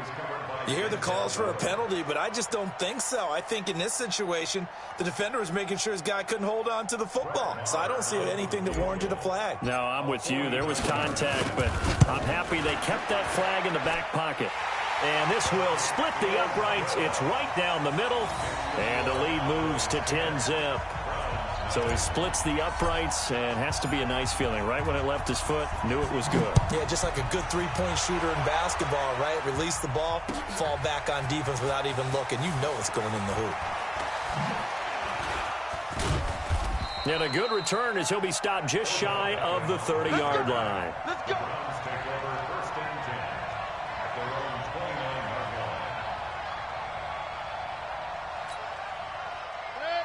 You hear the calls for a penalty, but I just don't think so. I think in this situation, the defender was making sure his guy couldn't hold on to the football. So I don't see anything that warranted a flag. No, I'm with you. There was contact, but I'm happy they kept that flag in the back pocket. And this will split the uprights. It's right down the middle, and the lead moves to 10-zip. So he splits the uprights, and has to be a nice feeling. Right when it left his foot, knew it was good. Yeah, just like a good three-point shooter in basketball, right? Release the ball, fall back on defense without even looking. You know it's going in the hoop. And a good return as he'll be stopped just shy of the 30-yard line. Let's go.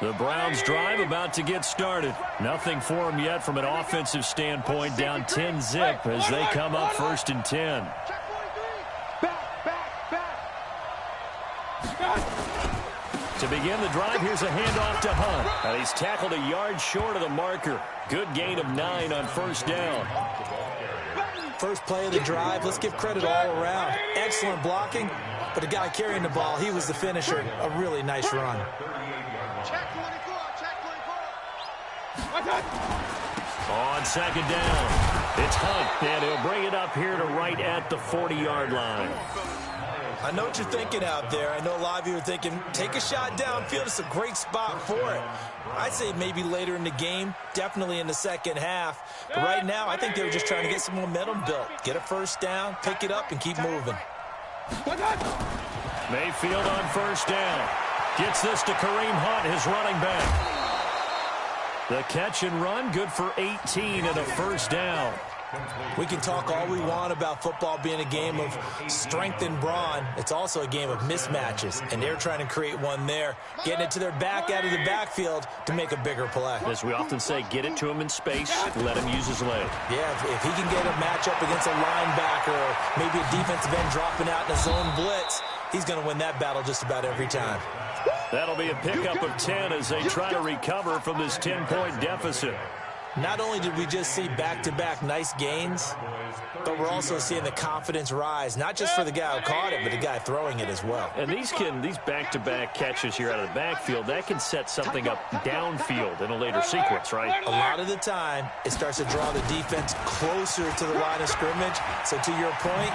The Browns drive about to get started. Nothing for them yet from an offensive standpoint, down 10-zip as they come up 1st and 10. To begin the drive, here's a handoff to Hunt. And he's tackled a yard short of the marker. Good gain of 9 on 1st down. First play of the drive, let's give credit all around. Excellent blocking, but the guy carrying the ball, he was the finisher. A really nice run. Check 24. On 2nd down, it's Hunt, and he'll bring it up here to right at the 40-yard line. I know what you're thinking out there. I know a lot of you are thinking, take a shot downfield. It's a great spot for it. I'd say maybe later in the game, definitely in the second half. But right now, I think they were just trying to get some momentum built. Get a 1st down, pick it up, and keep moving. Mayfield on 1st down. Gets this to Kareem Hunt, his running back. The catch and run, good for 18 and a first down. We can talk all we want about football being a game of strength and brawn. It's also a game of mismatches, and they're trying to create one there, getting it to their back out of the backfield to make a bigger play. As we often say, get it to him in space, let him use his leg. Yeah, if he can get a matchup against a linebacker or maybe a defensive end dropping out in a zone blitz, he's going to win that battle just about every time. That'll be a pickup of 10 as they try to recover from this 10-point deficit. Not only did we just see back-to-back nice gains, but we're also seeing the confidence rise, not just for the guy who caught it, but the guy throwing it as well. And these back-to-back catches here out of the backfield, that can set something up downfield in a later sequence, right? A lot of the time, it starts to draw the defense closer to the line of scrimmage. So to your point,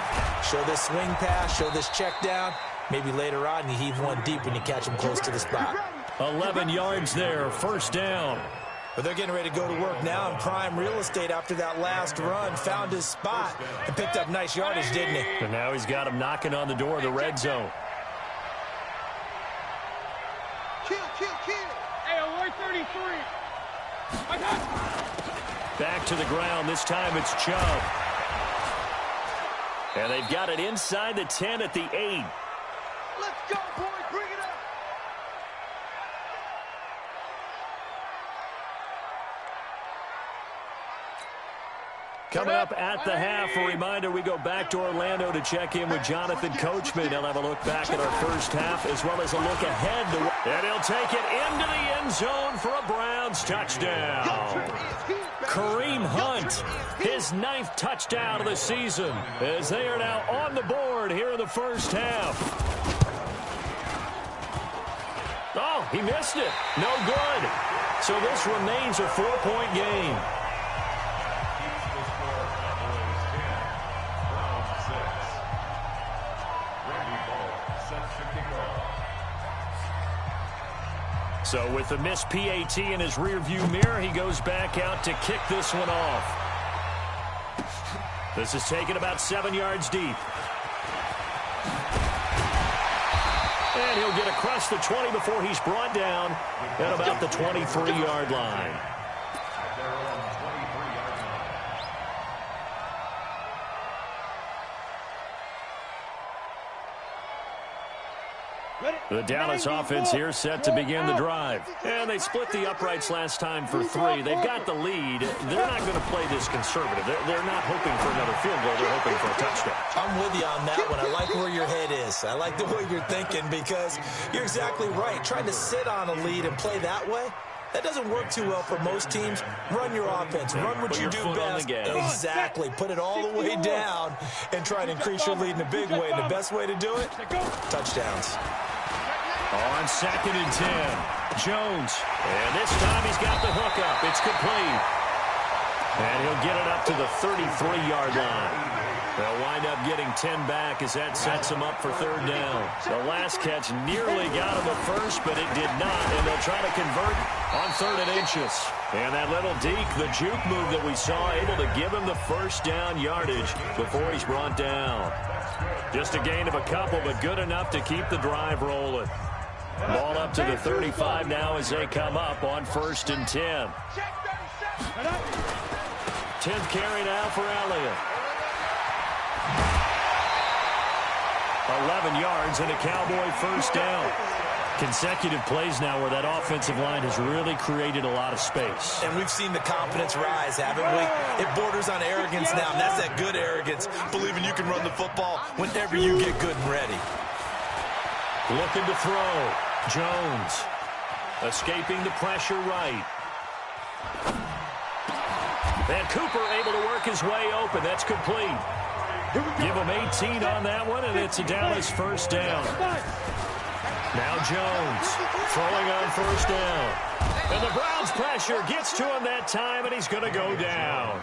show this swing pass, show this check down. Maybe later on, you heave one deep when you catch him close to the spot. 11 yards there, first down. But they're getting ready to go to work now in prime real estate after that last run. Found his spot and picked up nice yardage, didn't he? And now he's got him knocking on the door of the red zone. Kill. Hey, alert 33. I got it. Back to the ground. This time it's Chubb. And they've got it inside the 10 at the 8. Let's go, boys. Bring it up. Coming up at the half, a reminder, we go back to Orlando to check in with Jonathan Coachman. He'll have a look back at our first half as well as a look ahead. And he'll take it into the end zone for a Browns touchdown. Kareem Hunt, his 9th touchdown of the season, as they are now on the board here in the first half. Oh, he missed it. No good. So this remains a 4-point game. So with the missed PAT in his rearview mirror, he goes back out to kick this one off. This is taken about 7 yards deep. And he'll get across the 20 before he's brought down at about the 23-yard line. The Dallas offense here set to begin the drive. And they split the uprights last time for 3. They've got the lead. They're not going to play this conservative. They're not hoping for another field goal. They're hoping for a touchdown. I'm with you on that one. I like where your head is. I like the way you're thinking because you're exactly right. Trying to sit on a lead and play that way, that doesn't work too well for most teams. Run your offense. Run what you do best. Exactly. Put it all the way down and try to increase your lead in a big way. And the best way to do it, touchdowns. On 2nd and 10, Jones. And this time he's got the hookup. It's complete. And he'll get it up to the 33-yard line. They'll wind up getting 10 back as that sets him up for 3rd down. The last catch nearly got him at first, but it did not. And they'll try to convert on 3rd and inches. And that little deke, the juke move that we saw, able to give him the first down yardage before he's brought down. Just a gain of a couple, but good enough to keep the drive rolling. Ball up to the 35 now as they come up on 1st and 10. 10th carry now for Elliott. 11 yards and a Cowboy first down. Consecutive plays now where that offensive line has really created a lot of space. And we've seen the confidence rise, haven't we? It borders on arrogance now, and that's that good arrogance, believing you can run the football whenever you get good and ready. Looking to throw. Jones escaping the pressure right. And Cooper able to work his way open. That's complete. Give him 18 on that one, and it's a Dallas first down. Now Jones throwing on first down. And the Browns pressure gets to him that time, and he's going to go down.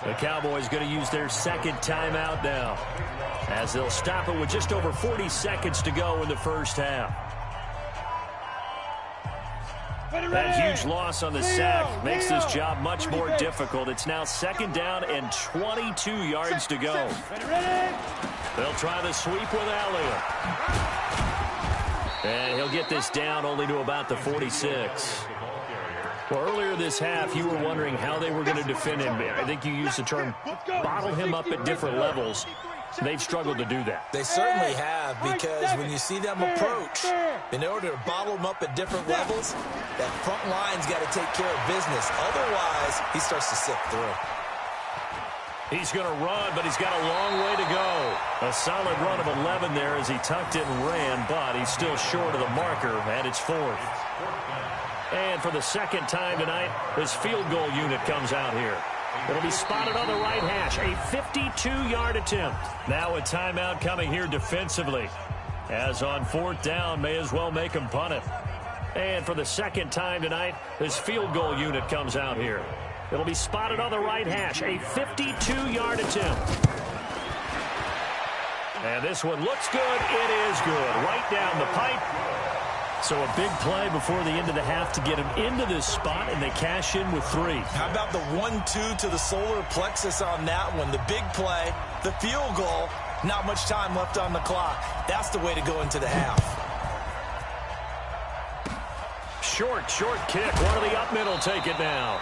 The Cowboys going to use their 2nd timeout now, as they'll stop it with just over 40 seconds to go in the first half. That huge loss on the sack makes this job much more difficult. It's now 2nd down and 22 yards to go. They'll try the sweep with Elliott. And he'll get this down only to about the 46. Well, earlier this half, you were wondering how they were going to defend him. I think you used the term bottle him up at different levels. They've struggled to do that. They certainly have, because when you see them approach, in order to bottle him up at different levels, that front line's got to take care of business. Otherwise, he starts to sift through. He's going to run, but he's got a long way to go. A solid run of 11 there as he tucked it and ran, but he's still short of the marker, and it's fourth. And for the second time tonight, his field goal unit comes out here. It'll be spotted on the right hash, a 52-yard attempt. Now a timeout coming here defensively. As on fourth down, may as well make him punt it. And for the second time tonight, his field goal unit comes out here. It'll be spotted on the right hash, a 52-yard attempt. And this one looks good. It is good. Right down the pipe. So a big play before the end of the half to get him into this spot, and they cash in with 3. How about the 1-2 to the solar plexus on that one? The big play, the field goal, not much time left on the clock. That's the way to go into the half. Short kick. One of the up middle take it now.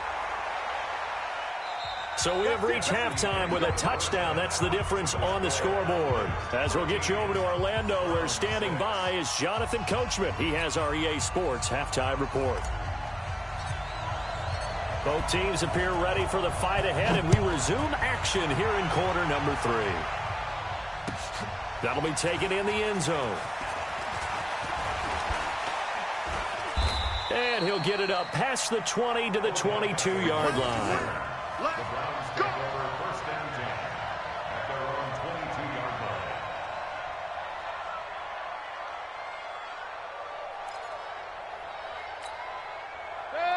So we have reached halftime with a touchdown. That's the difference on the scoreboard. As we'll get you over to Orlando, where standing by is Jonathan Coachman. He has our EA Sports halftime report. Both teams appear ready for the fight ahead, and we resume action here in quarter number 3. That'll be taken in the end zone. And he'll get it up past the 20 to the 22-yard line. Let's go! First and 10 at their own 22-yard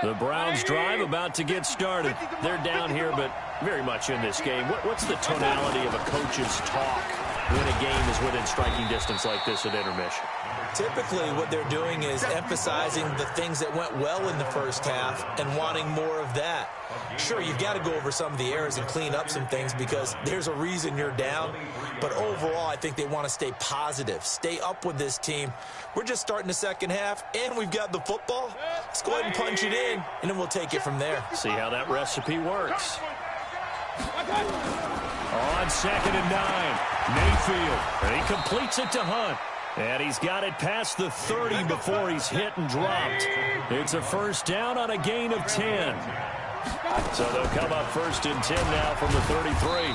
line. The Browns drive about to get started. They're down here, but very much in this game. What's the tonality of a coach's talk when a game is within striking distance like this at intermission? Typically, what they're doing is emphasizing the things that went well in the first half and wanting more of that. Sure, you've got to go over some of the errors and clean up some things because there's a reason you're down. But overall, I think they want to stay positive, stay up with this team. We're just starting the second half, and we've got the football. Let's go ahead and punch it in, and then we'll take it from there. See how that recipe works. On 2nd and 9, Mayfield. And he completes it to Hunt. And he's got it past the 30 before he's hit and dropped. It's a first down on a gain of 10. So they'll come up 1st and 10 now from the 33.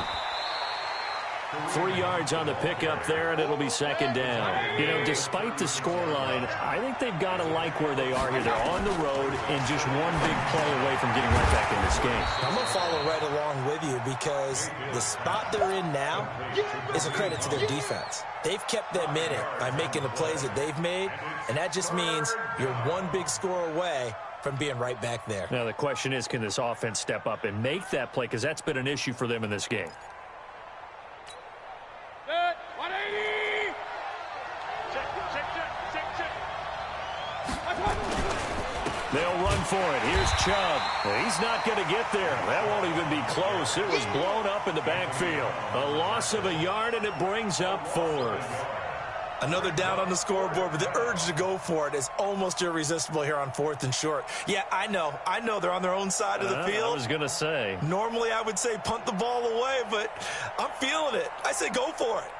3 yards on the pickup there, and it'll be 2nd down. You know, despite the scoreline, I think they've got to like where they are here. They're on the road and just one big play away from getting right back in this game. I'm going to follow right along with you because the spot they're in now is a credit to their defense. They've kept them in it by making the plays that they've made, and that just means you're one big score away from being right back there. Now the question is, can this offense step up and make that play? Because that's been an issue for them in this game. 180! Check. They'll run for it. Here's Chubb. He's not going to get there. That won't even be close. It was blown up in the backfield. A loss of a yard, and it brings up 4th. Another down on the scoreboard, but the urge to go for it is almost irresistible here on 4th and short. Yeah, I know they're on their own side of the field. I was going to say. Normally I would say punt the ball away, but I'm feeling it. I say go for it.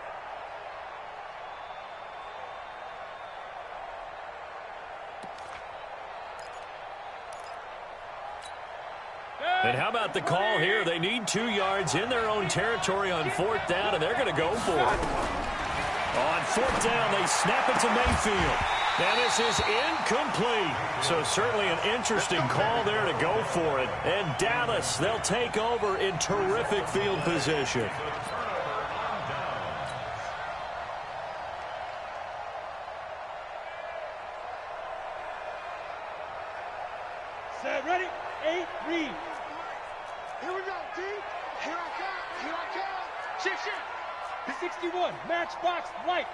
And how about the call here? They need 2 yards in their own territory on 4th down, and they're going to go for it. On 4th down, they snap it to Mayfield. And this is incomplete. So certainly an interesting call there to go for it. And Dallas, they'll take over in terrific field position. Set, ready? 8, read. Here we go, team. Here I come. Shift. The 61, matchbox lights.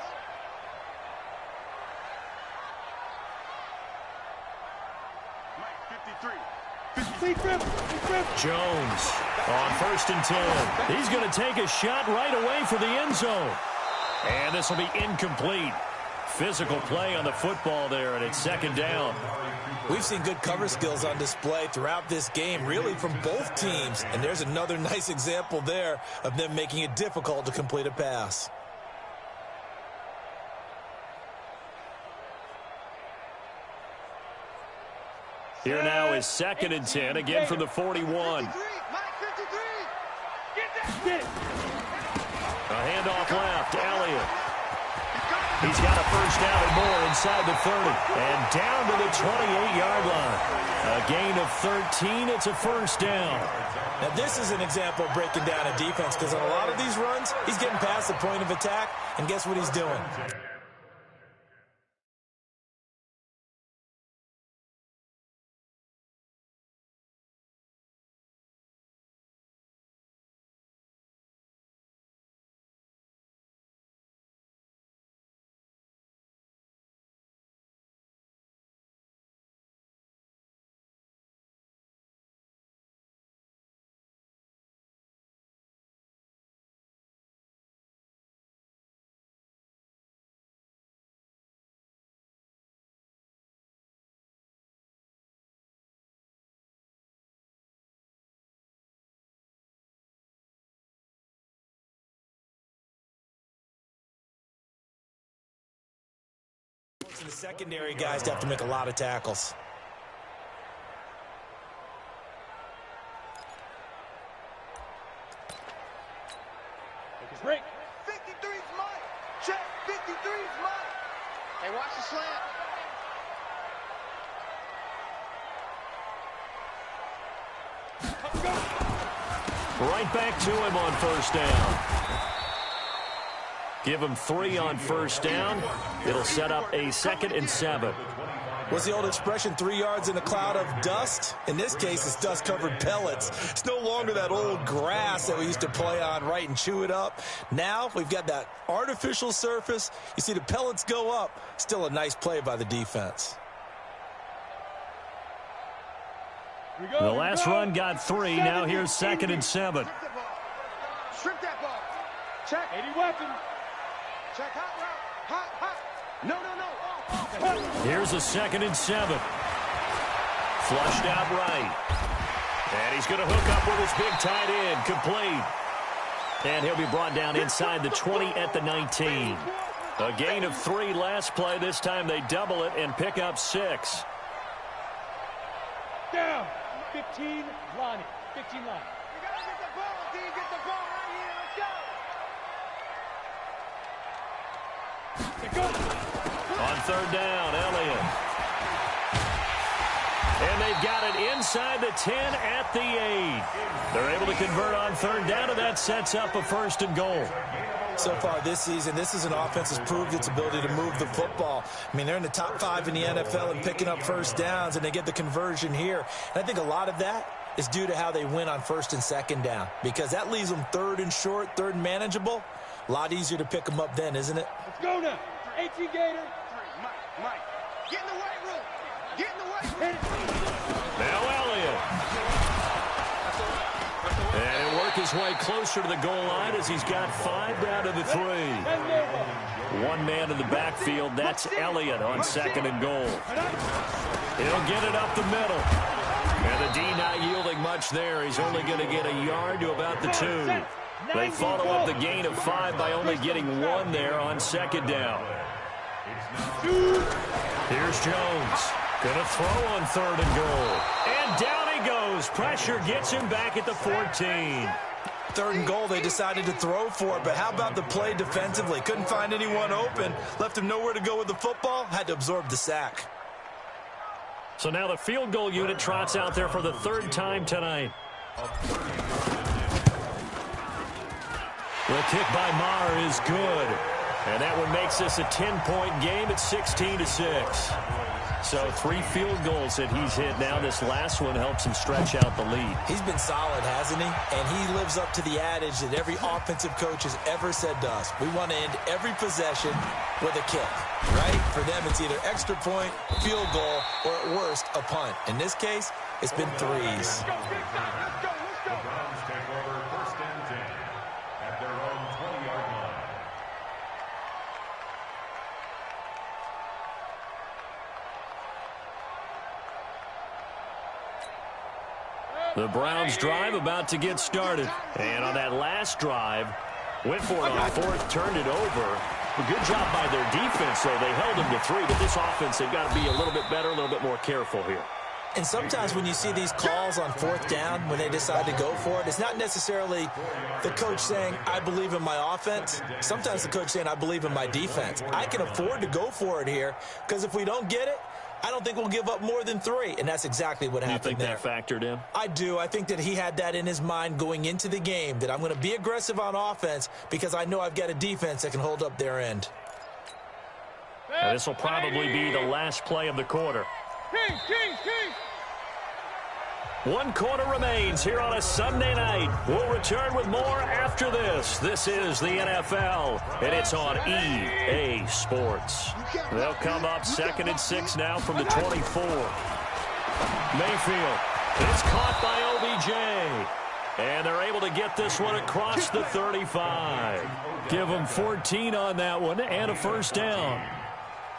Mike, 53. Jones on 1st and 10. He's going to take a shot right away for the end zone. And this will be incomplete. physical play on the football there, and it's second down. We've seen good cover skills on display throughout this game, really from both teams. And there's another nice example there of them making it difficult to complete a pass. Here now is 2nd and 10, again from the 41. A handoff left, Elliott. He's got a first down and more inside the 30. And down to the 28-yard line. A gain of 13. It's a first down. Now, this is an example of breaking down a defense, because on a lot of these runs, he's getting past the point of attack, and guess what he's doing? The secondary guys have to make a lot of tackles. Take his break. 53's mine. Check. 53's mine. Hey, watch the slant. Right back to him on first down. Give him 3 on first down. It'll set up a 2nd and 7. What's the old expression, 3 yards in a cloud of dust? In this case, it's dust-covered pellets. It's no longer that old grass that we used to play on, right, and chew it up. Now we've got that artificial surface. You see the pellets go up. Still a nice play by the defense. The last run got 3. Now here's 2nd and 7. Strip that ball. Check. 80 weapon. Check. Hot route. Hot, hot. No. Here's a 2nd and 7. Flushed out right. And he's going to hook up with his big tight end. Complete. And he'll be brought down inside the 20 at the 19. A gain of 3 last play. This time they double it and pick up 6. Down. 15, Lonnie. 15 line. You got to get the ball, D. Get the ball right here. Let's go. On third down, Elliott. And they've got it inside the 10 at the 8. They're able to convert on third down, and that sets up a 1st and goal. So far this season, this is an offense that's proved its ability to move the football. I mean, they're in the top 5 in the NFL and picking up first downs, and they get the conversion here. And I think a lot of that is due to how they win on 1st and 2nd down, because that leaves them 3rd and short, 3rd and manageable. A lot easier to pick them up then, isn't it? Let's go now. 18 Gator. Mike. Get in the weight room. Get in the weight room. Now Elliott. And he'll work his way closer to the goal line as he's got 5 down to the 3. One man in the backfield. That's Elliott on 2nd and goal. He'll get it up the middle. And the D not yielding much there. He's only going to get a yard to about the 2. They follow up the gain of 5 by only getting 1 there on 2nd down. Here's Jones. Gonna throw on 3rd and goal. And down he goes. Pressure gets him back at the 14. 3rd and goal, they decided to throw for it, but how about the play defensively? Couldn't find anyone open. Left him nowhere to go with the football. Had to absorb the sack. So now the field goal unit trots out there for the 3rd time tonight. The kick by Maher is good. And that one makes this a 10-point game at 16-6. So 3 field goals that he's hit now. This last one helps him stretch out the lead. He's been solid, hasn't he? And he lives up to the adage that every offensive coach has ever said to us. We want to end every possession with a kick, right? For them, it's either extra point, field goal, or at worst, a punt. In this case, it's been 3s. The Browns take over 1st and 10 at their own 20-yard line. The Browns drive about to get started. And on that last drive, went for it on fourth, turned it over. A good job by their defense, though. They held them to 3, but this offense, they've got to be a little bit better, a little bit more careful here. And sometimes when you see these calls on fourth down, when they decide to go for it, it's not necessarily the coach saying, I believe in my offense. Sometimes the coach saying, I believe in my defense. I can afford to go for it here, because if we don't get it, I don't think we'll give up more than 3, and that's exactly what happened there. You think that factored in? I do. I think that he had that in his mind going into the game, that I'm going to be aggressive on offense because I know I've got a defense that can hold up their end. This will probably be the last play of the quarter. One quarter remains here on a Sunday night. We'll return with more after this. This is the NFL, and it's on EA Sports. They'll come up 2nd and 6 now from the 24. Mayfield. It's caught by OBJ. And they're able to get this one across the 35. Give them 14 on that one and a first down.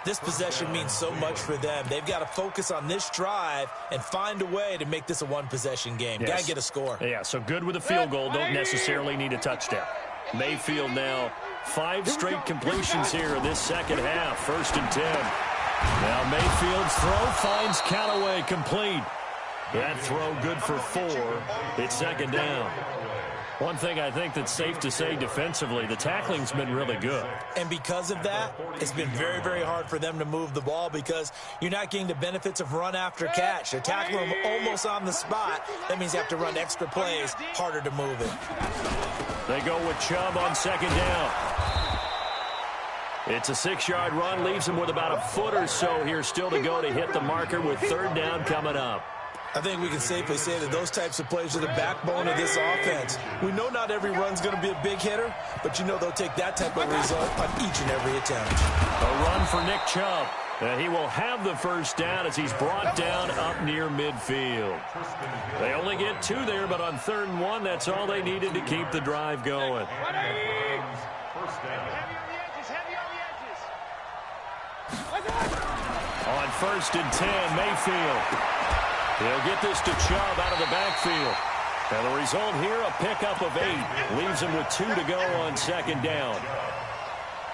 This possession means so much for them. They've got to focus on this drive and find a way to make this a one-possession game. Yes. Got to get a score. Yeah, so good with a field goal. Don't necessarily need a touchdown. Mayfield now 5 straight completions here in this second half. 1st and 10. Now Mayfield's throw finds Callaway complete. That throw good for 4. It's 2nd down. One thing I think that's safe to say defensively, the tackling's been really good. And because of that, it's been very, very hard for them to move the ball because you're not getting the benefits of run after catch. They're tackling them almost on the spot. That means you have to run extra plays, harder to move it. They go with Chubb on 2nd down. It's a 6-yard run, leaves him with about a foot or so here still to go to hit the marker with 3rd down coming up. I think we can safely say that those types of plays are the backbone of this offense. We know not every run's going to be a big hitter, but you know they'll take that type of result on each and every attempt. A run for Nick Chubb. And he will have the first down as he's brought down up near midfield. They only get 2 there, but on 3rd and 1, that's all they needed to keep the drive going. On 1st and 10, Mayfield. He'll get this to Chubb out of the backfield. And the result here, a pickup of 8. Leaves him with 2 to go on 2nd down.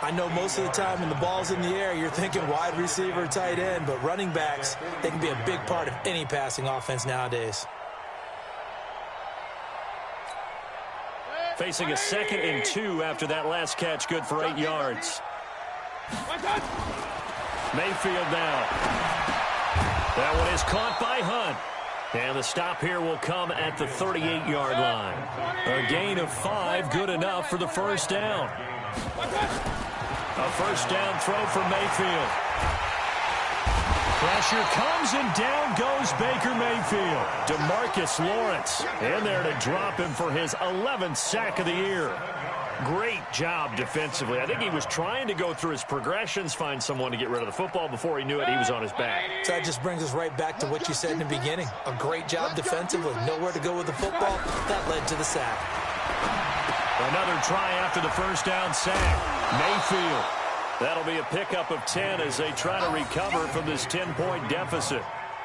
I know most of the time when the ball's in the air, you're thinking wide receiver, tight end, but running backs, they can be a big part of any passing offense nowadays. Facing a 2nd and 2 after that last catch, good for 8 yards. Mayfield now. That one is caught by Hunt. And the stop here will come at the 38-yard line. A gain of 5, good enough for the first down. A first down throw for Mayfield. Pressure comes and down goes Baker Mayfield. DeMarcus Lawrence in there to drop him for his 11th sack of the year. Great job defensively. I think he was trying to go through his progressions, find someone to get rid of the football. Before he knew it, he was on his back. So that just brings us right back to what you said in the beginning. A great job defensively. Nowhere to go with the football. That led to the sack. Another try after the first down sack. Mayfield. That'll be a pickup of 10 as they try to recover from this 10-point deficit.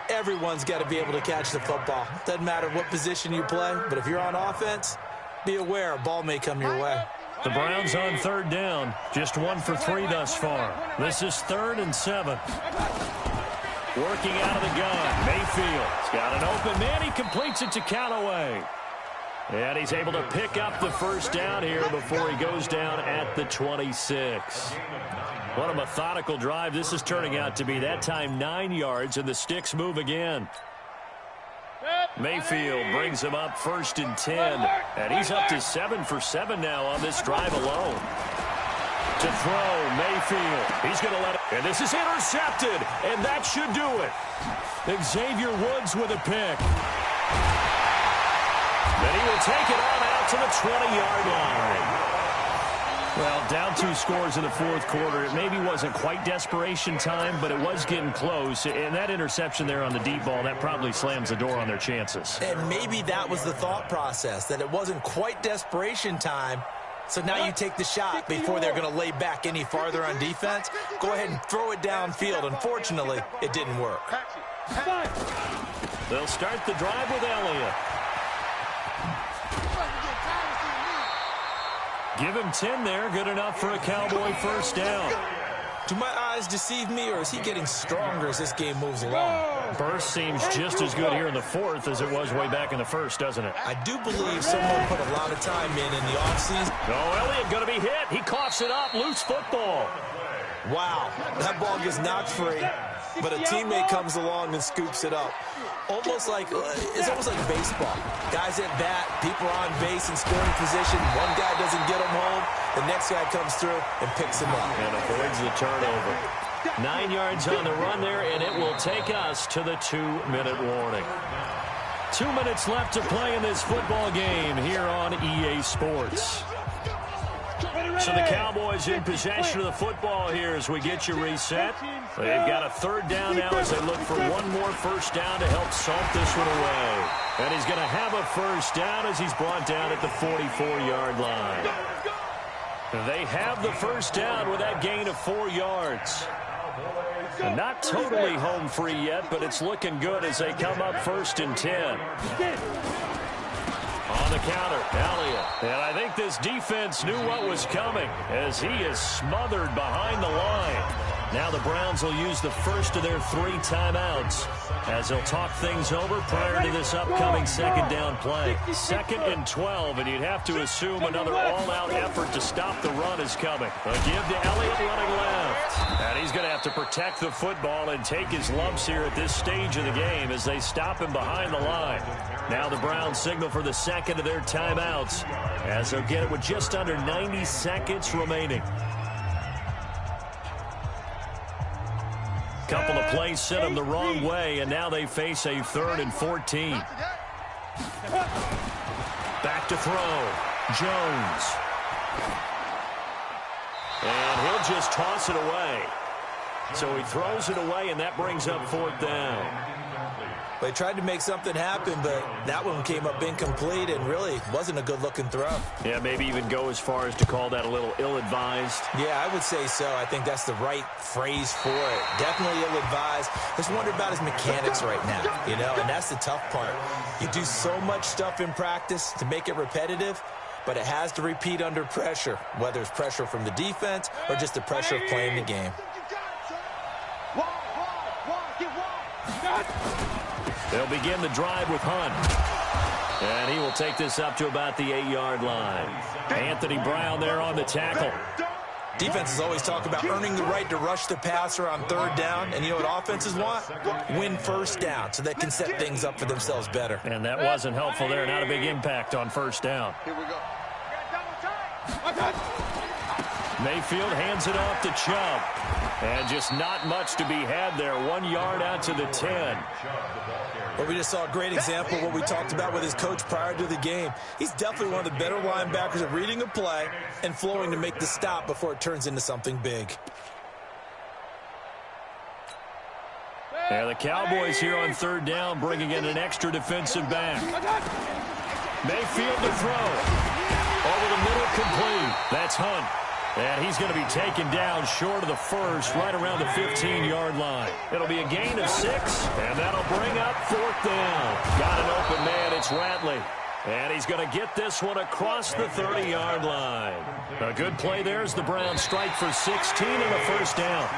Everyone's got to be able to catch the football. Doesn't matter what position you play, but if you're on offense, be aware a ball may come your way. The Browns on 3rd down. Just 1 for 3 thus far. This is 3rd and 7. Working out of the gun. Mayfield's got an open man. He completes it to Callaway. And he's able to pick up the first down here before he goes down at the 26. What a methodical drive this is turning out to be. That time 9 yards, and the sticks move again. Mayfield brings him up 1st and 10. And he's up to 7 for 7 now on this drive alone. To throw, Mayfield. He's going to let it. And this is intercepted. And that should do it. Xavier Woods with a pick. Then he will take it on out to the 20-yard line. Well, down 2 scores in the 4th quarter. It maybe wasn't quite desperation time, but it was getting close. And that interception there on the deep ball, that probably slams the door on their chances. And maybe that was the thought process, that it wasn't quite desperation time. So now you take the shot before they're going to lay back any farther on defense. Go ahead and throw it downfield. Unfortunately, it didn't work. They'll start the drive with Elliott. Give him 10 there. Good enough for a Cowboy first down. Do my eyes deceive me, or is he getting stronger as this game moves along? Burst seems just as good here in the fourth as it was way back in the first, doesn't it? I do believe someone put a lot of time in the offseason. Oh, Elliott going to be hit. He coughs it up. Loose football. Wow, that ball gets knocked free, but a teammate comes along and scoops it up. It's almost like baseball. Guys at bat, people are on base in scoring position. One guy doesn't get him home. The next guy comes through and picks him up. And avoids the turnover. 9 yards on the run there, and it will take us to the 2-minute warning. 2 minutes left to play in this football game here on EA Sports. So the Cowboys in possession of the football here as we get you reset. They've got a third down now as they look for one more first down to help salt this one away. And he's going to have a first down as he's brought down at the 44-yard line. They have the first down with that gain of 4 yards. Not totally home free yet, but it's looking good as they come up 1st and 10. On the counter, Elliott. And I think this defense knew what was coming as he is smothered behind the line. Now the Browns will use the first of their 3 timeouts as they'll talk things over prior to this upcoming second down play. 2nd and 12, and you'd have to assume another all-out effort to stop the run is coming. A give to Elliott running left. And he's going to have to protect the football and take his lumps here at this stage of the game as they stop him behind the line. Now the Browns signal for the second of their timeouts as they'll get it with just under 90 seconds remaining. Couple of plays sent them the wrong way, and now they face a 3rd and 14. Back to throw. Jones. And he'll just toss it away. So he throws it away, and that brings up 4th down. They tried to make something happen, but that one came up incomplete and really wasn't a good-looking throw. Yeah, maybe even go as far as to call that a little ill-advised. Yeah, I would say so. I think that's the right phrase for it. Definitely ill-advised. Just wonder about his mechanics right now, and that's the tough part. You do so much stuff in practice to make it repetitive, but it has to repeat under pressure, whether it's pressure from the defense or just the pressure of playing the game. They'll begin the drive with Hunt. And he will take this up to about the 8-yard line. Anthony Brown there on the tackle. Defenses always talk about earning the right to rush the passer on 3rd down. And you know what offenses want? Win first down so they can set things up for themselves better. And that wasn't helpful there. Not a big impact on first down. Here we go. Mayfield hands it off to Chubb. And just not much to be had there. 1 yard out to the 10. Well, we just saw a great example of what we talked about with his coach prior to the game. He's definitely one of the better linebackers at reading a play and flowing to make the stop before it turns into something big. Yeah, the Cowboys here on 3rd down bringing in an extra defensive back. Mayfield to throw. Over the middle, complete. That's Hunt. And he's going to be taken down short of the first, right around the 15-yard line. It'll be a gain of 6, and that'll bring up 4th down. Got an open man, it's Ratley. And he's going to get this one across the 30-yard line. A good play there as the Browns strike for 16 and a first down.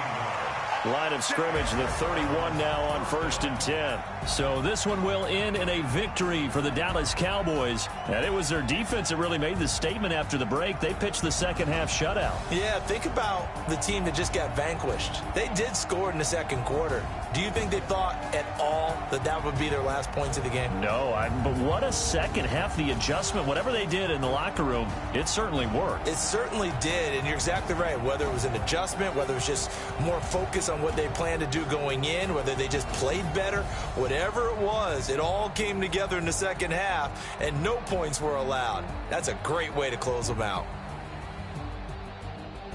Line of scrimmage, the 31 now on 1st and 10. So this one will end in a victory for the Dallas Cowboys. And it was their defense that really made the statement after the break. They pitched the second half shutout. Yeah, think about the team that just got vanquished. They did score in the second quarter. Do you think they thought at all that that would be their last points of the game? No, but what a second half. The adjustment, whatever they did in the locker room, it certainly worked. It certainly did, and you're exactly right. Whether it was an adjustment, whether it was just more focus on what they planned to do going in, whether they just played better, whatever it was, it all came together in the second half, and no points were allowed. That's a great way to close them out.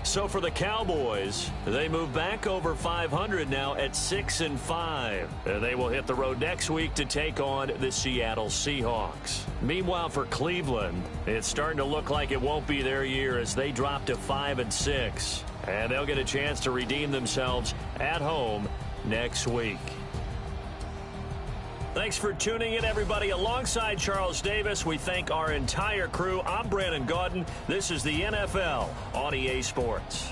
So for the Cowboys, they move back over 500 now at 6-5. They will hit the road next week to take on the Seattle Seahawks. Meanwhile, for Cleveland, it's starting to look like it won't be their year as they drop to 5-6. And they'll get a chance to redeem themselves at home next week. Thanks for tuning in, everybody. Alongside Charles Davis, we thank our entire crew. I'm Brandon Gaudin. This is the NFL on EA Sports.